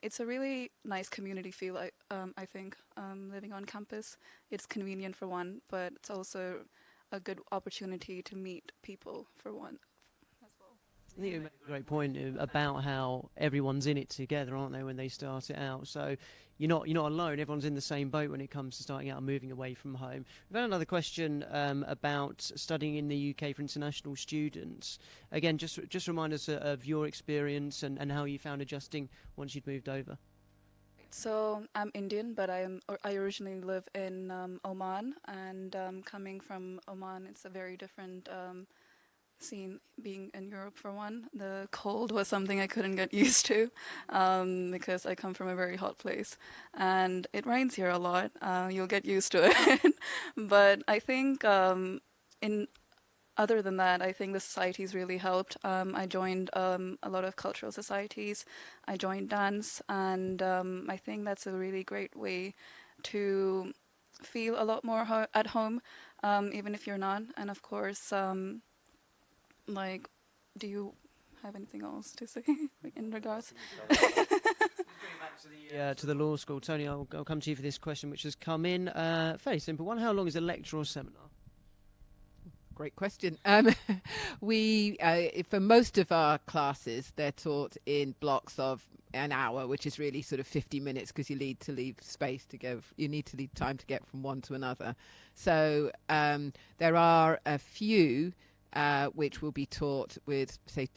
it's a really nice community feel, I think, living on campus. It's convenient for one, but it's also a good opportunity to meet people for one. I think you make a great point about how everyone's in it together, aren't they, when they start it out? So you're not alone. Everyone's in the same boat when it comes to starting out and moving away from home. We've had another question about studying in the UK for international students. Again, just remind us of your experience and how you found adjusting once you'd moved over. So I'm Indian, but I originally live in Oman, and coming from Oman, it's a very different scene being in Europe. For one, the cold was something I couldn't get used to, because I come from a very hot place, and it rains here a lot. You'll get used to it. But I think other than that, I think the society's really helped. I joined a lot of cultural societies. I joined dance, and I think that's a really great way to feel a lot more at home, even if you're not. And of course, do you have anything else to say in regards? To the law school. Tony, I'll come to you for this question, which has come in. Fairly simple one. How long is a lecture or seminar? Great question. We, for most of our classes, they're taught in blocks of an hour, which is really sort of 50 minutes, because you need to leave space to go. You need to leave time to get from one to another. So there are a few which will be taught with, say,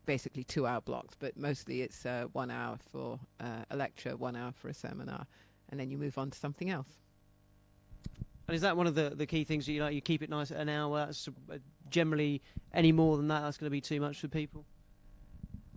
basically 2 hour blocks, but mostly it's 1 hour for a lecture, 1 hour for a seminar, and then you move on to something else. And is that one of the key things that you keep it nice at an hour? That's generally, any more than that's going to be too much for people?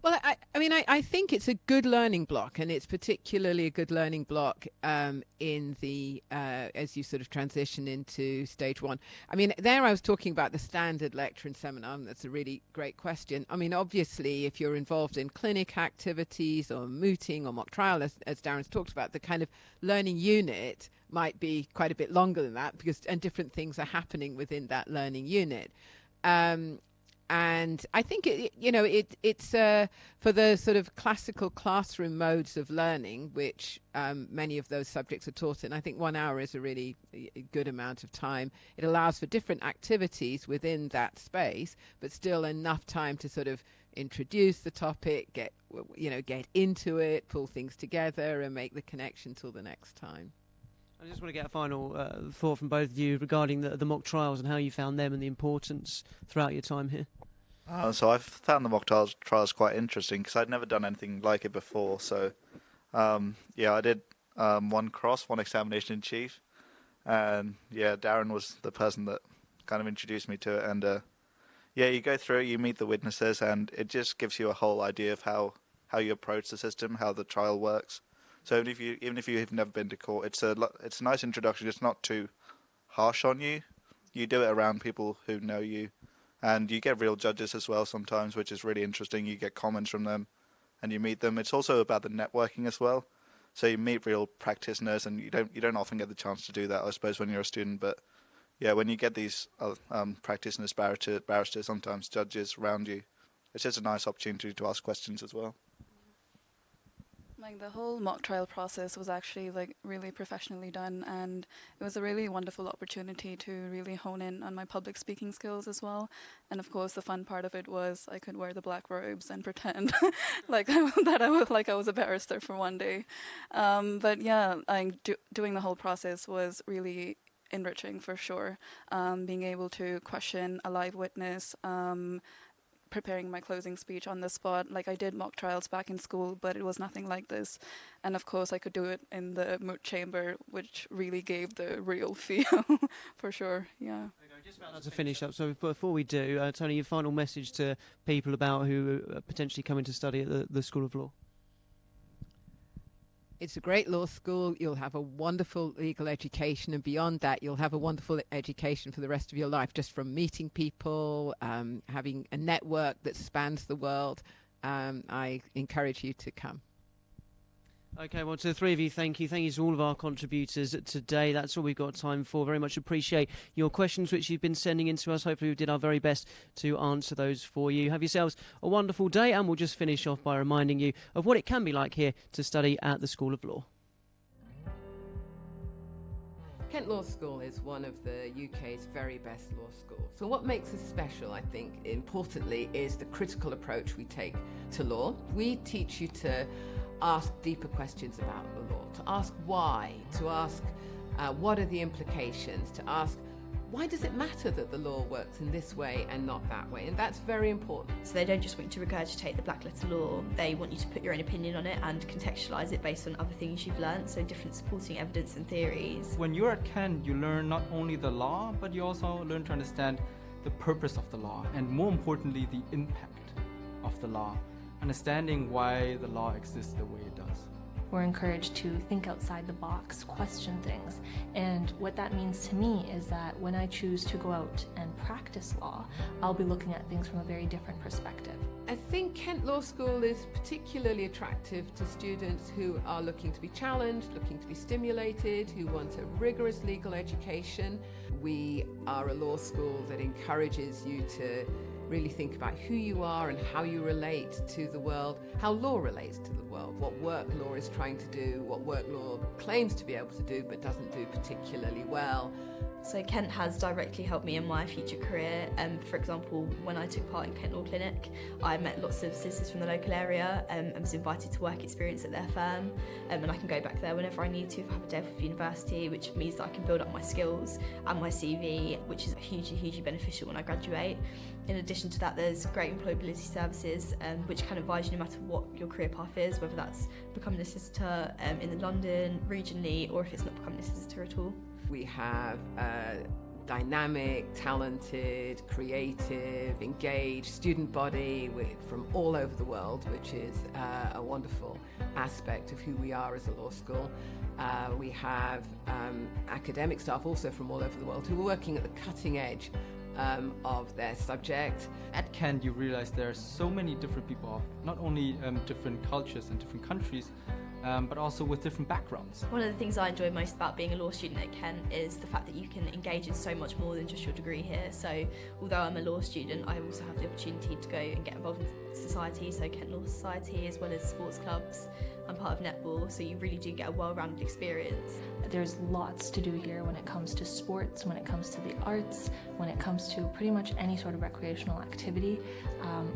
Well, I think it's a good learning block, and it's particularly a good learning block in the as you sort of transition into stage one. I mean, there I was talking about the standard lecture and seminar, and that's a really great question. I mean, obviously, if you're involved in clinic activities or mooting or mock trial, as Darren's talked about, the kind of learning unit might be quite a bit longer than that, and different things are happening within that learning unit. And I think it's for the sort of classical classroom modes of learning, which many of those subjects are taught in. I think 1 hour is a really good amount of time. It allows for different activities within that space, but still enough time to sort of introduce the topic, get into it, pull things together, and make the connection till the next time. I just want to get a final thought from both of you regarding the mock trials and how you found them and the importance throughout your time here. So I've found the mock trials quite interesting because I'd never done anything like it before. So, yeah, I did one examination in chief. And, yeah, Darren was the person that kind of introduced me to it. And, yeah, you go through it, you meet the witnesses, and it just gives you a whole idea of how you approach the system, how the trial works. So even if you've never been to court, it's a nice introduction. It's not too harsh on you. You do it around people who know you, and you get real judges as well sometimes, which is really interesting. You get comments from them, and you meet them. It's also about the networking as well. So you meet real practitioners, and you don't often get the chance to do that, I suppose, when you're a student. But yeah, when you get these practitioners, barristers, sometimes judges around you, it's just a nice opportunity to ask questions as well. Like the whole mock trial process was actually like really professionally done, and it was a really wonderful opportunity to really hone in on my public speaking skills as well. And of course, the fun part of it was I could wear the black robes and pretend like I was a barrister for one day. But yeah, doing the whole process was really enriching for sure. Being able to question a live witness. Preparing my closing speech on the spot. Like I did mock trials back in school, but it was nothing like this. And of course I could do it in the moot chamber, which really gave the real feel for sure. Yeah. Just about to finish up, so before we do, Tony, your final message to people about who are potentially coming to study at the School of Law. It's a great law school. You'll have a wonderful legal education, and beyond that, you'll have a wonderful education for the rest of your life, just from meeting people, having a network that spans the world. I encourage you to come. Okay, well, to the three of you, thank you. Thank you to all of our contributors today. That's all we've got time for. Very much appreciate your questions, which you've been sending in to us. Hopefully we did our very best to answer those for you. Have yourselves a wonderful day, and we'll just finish off by reminding you of what it can be like here to study at the School of Law. Kent Law School is one of the UK's very best law schools. So what makes us special, I think, importantly, is the critical approach we take to law. We teach you to ask deeper questions about the law, to ask why, to ask what are the implications, to ask why does it matter that the law works in this way and not that way, and that's very important. So they don't just want you to regurgitate the black letter law, they want you to put your own opinion on it and contextualise it based on other things you've learned, so different supporting evidence and theories. When you're at Kent, you learn not only the law, but you also learn to understand the purpose of the law, and more importantly, the impact of the law. Understanding why the law exists the way it does. We're encouraged to think outside the box, question things, and what that means to me is that when I choose to go out and practice law, I'll be looking at things from a very different perspective. I think Kent Law School is particularly attractive to students who are looking to be challenged, looking to be stimulated, who want a rigorous legal education. We are a law school that encourages you to really think about who you are and how you relate to the world, how law relates to the world, what work law is trying to do, what work law claims to be able to do but doesn't do particularly well. So Kent has directly helped me in my future career. For example, when I took part in Kent Law Clinic, I met lots of solicitors from the local area and was invited to work experience at their firm. And I can go back there whenever I need to if I have a day off of university, which means that I can build up my skills and my CV, which is hugely beneficial when I graduate. In addition to that, there's great employability services which can advise you no matter what your career path is, whether that's becoming a solicitor in London, regionally, or if it's not becoming a solicitor at all. We have a dynamic, talented, creative, engaged student body from all over the world, which is a wonderful aspect of who we are as a law school. We have academic staff also from all over the world who are working at the cutting edge of their subject. At Kent, you realize there are so many different people of not only different cultures and different countries, but also with different backgrounds. One of the things I enjoy most about being a law student at Kent is the fact that you can engage in so much more than just your degree here. So although I'm a law student, I also have the opportunity to go and get involved in society, so Kent Law Society, as well as sports clubs. I'm part of netball, so you really do get a well-rounded experience. There's lots to do here when it comes to sports, when it comes to the arts, when it comes to pretty much any sort of recreational activity.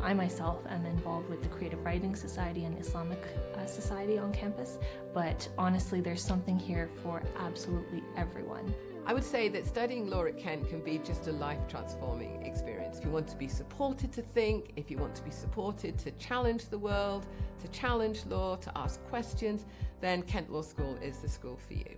I myself am involved with the Creative Writing Society and Islamic Society on campus, but honestly there's something here for absolutely everyone. I would say that studying law at Kent can be just a life-transforming experience. If you want to be supported to think, if you want to be supported to challenge the world, to challenge law, to ask questions, then Kent Law School is the school for you.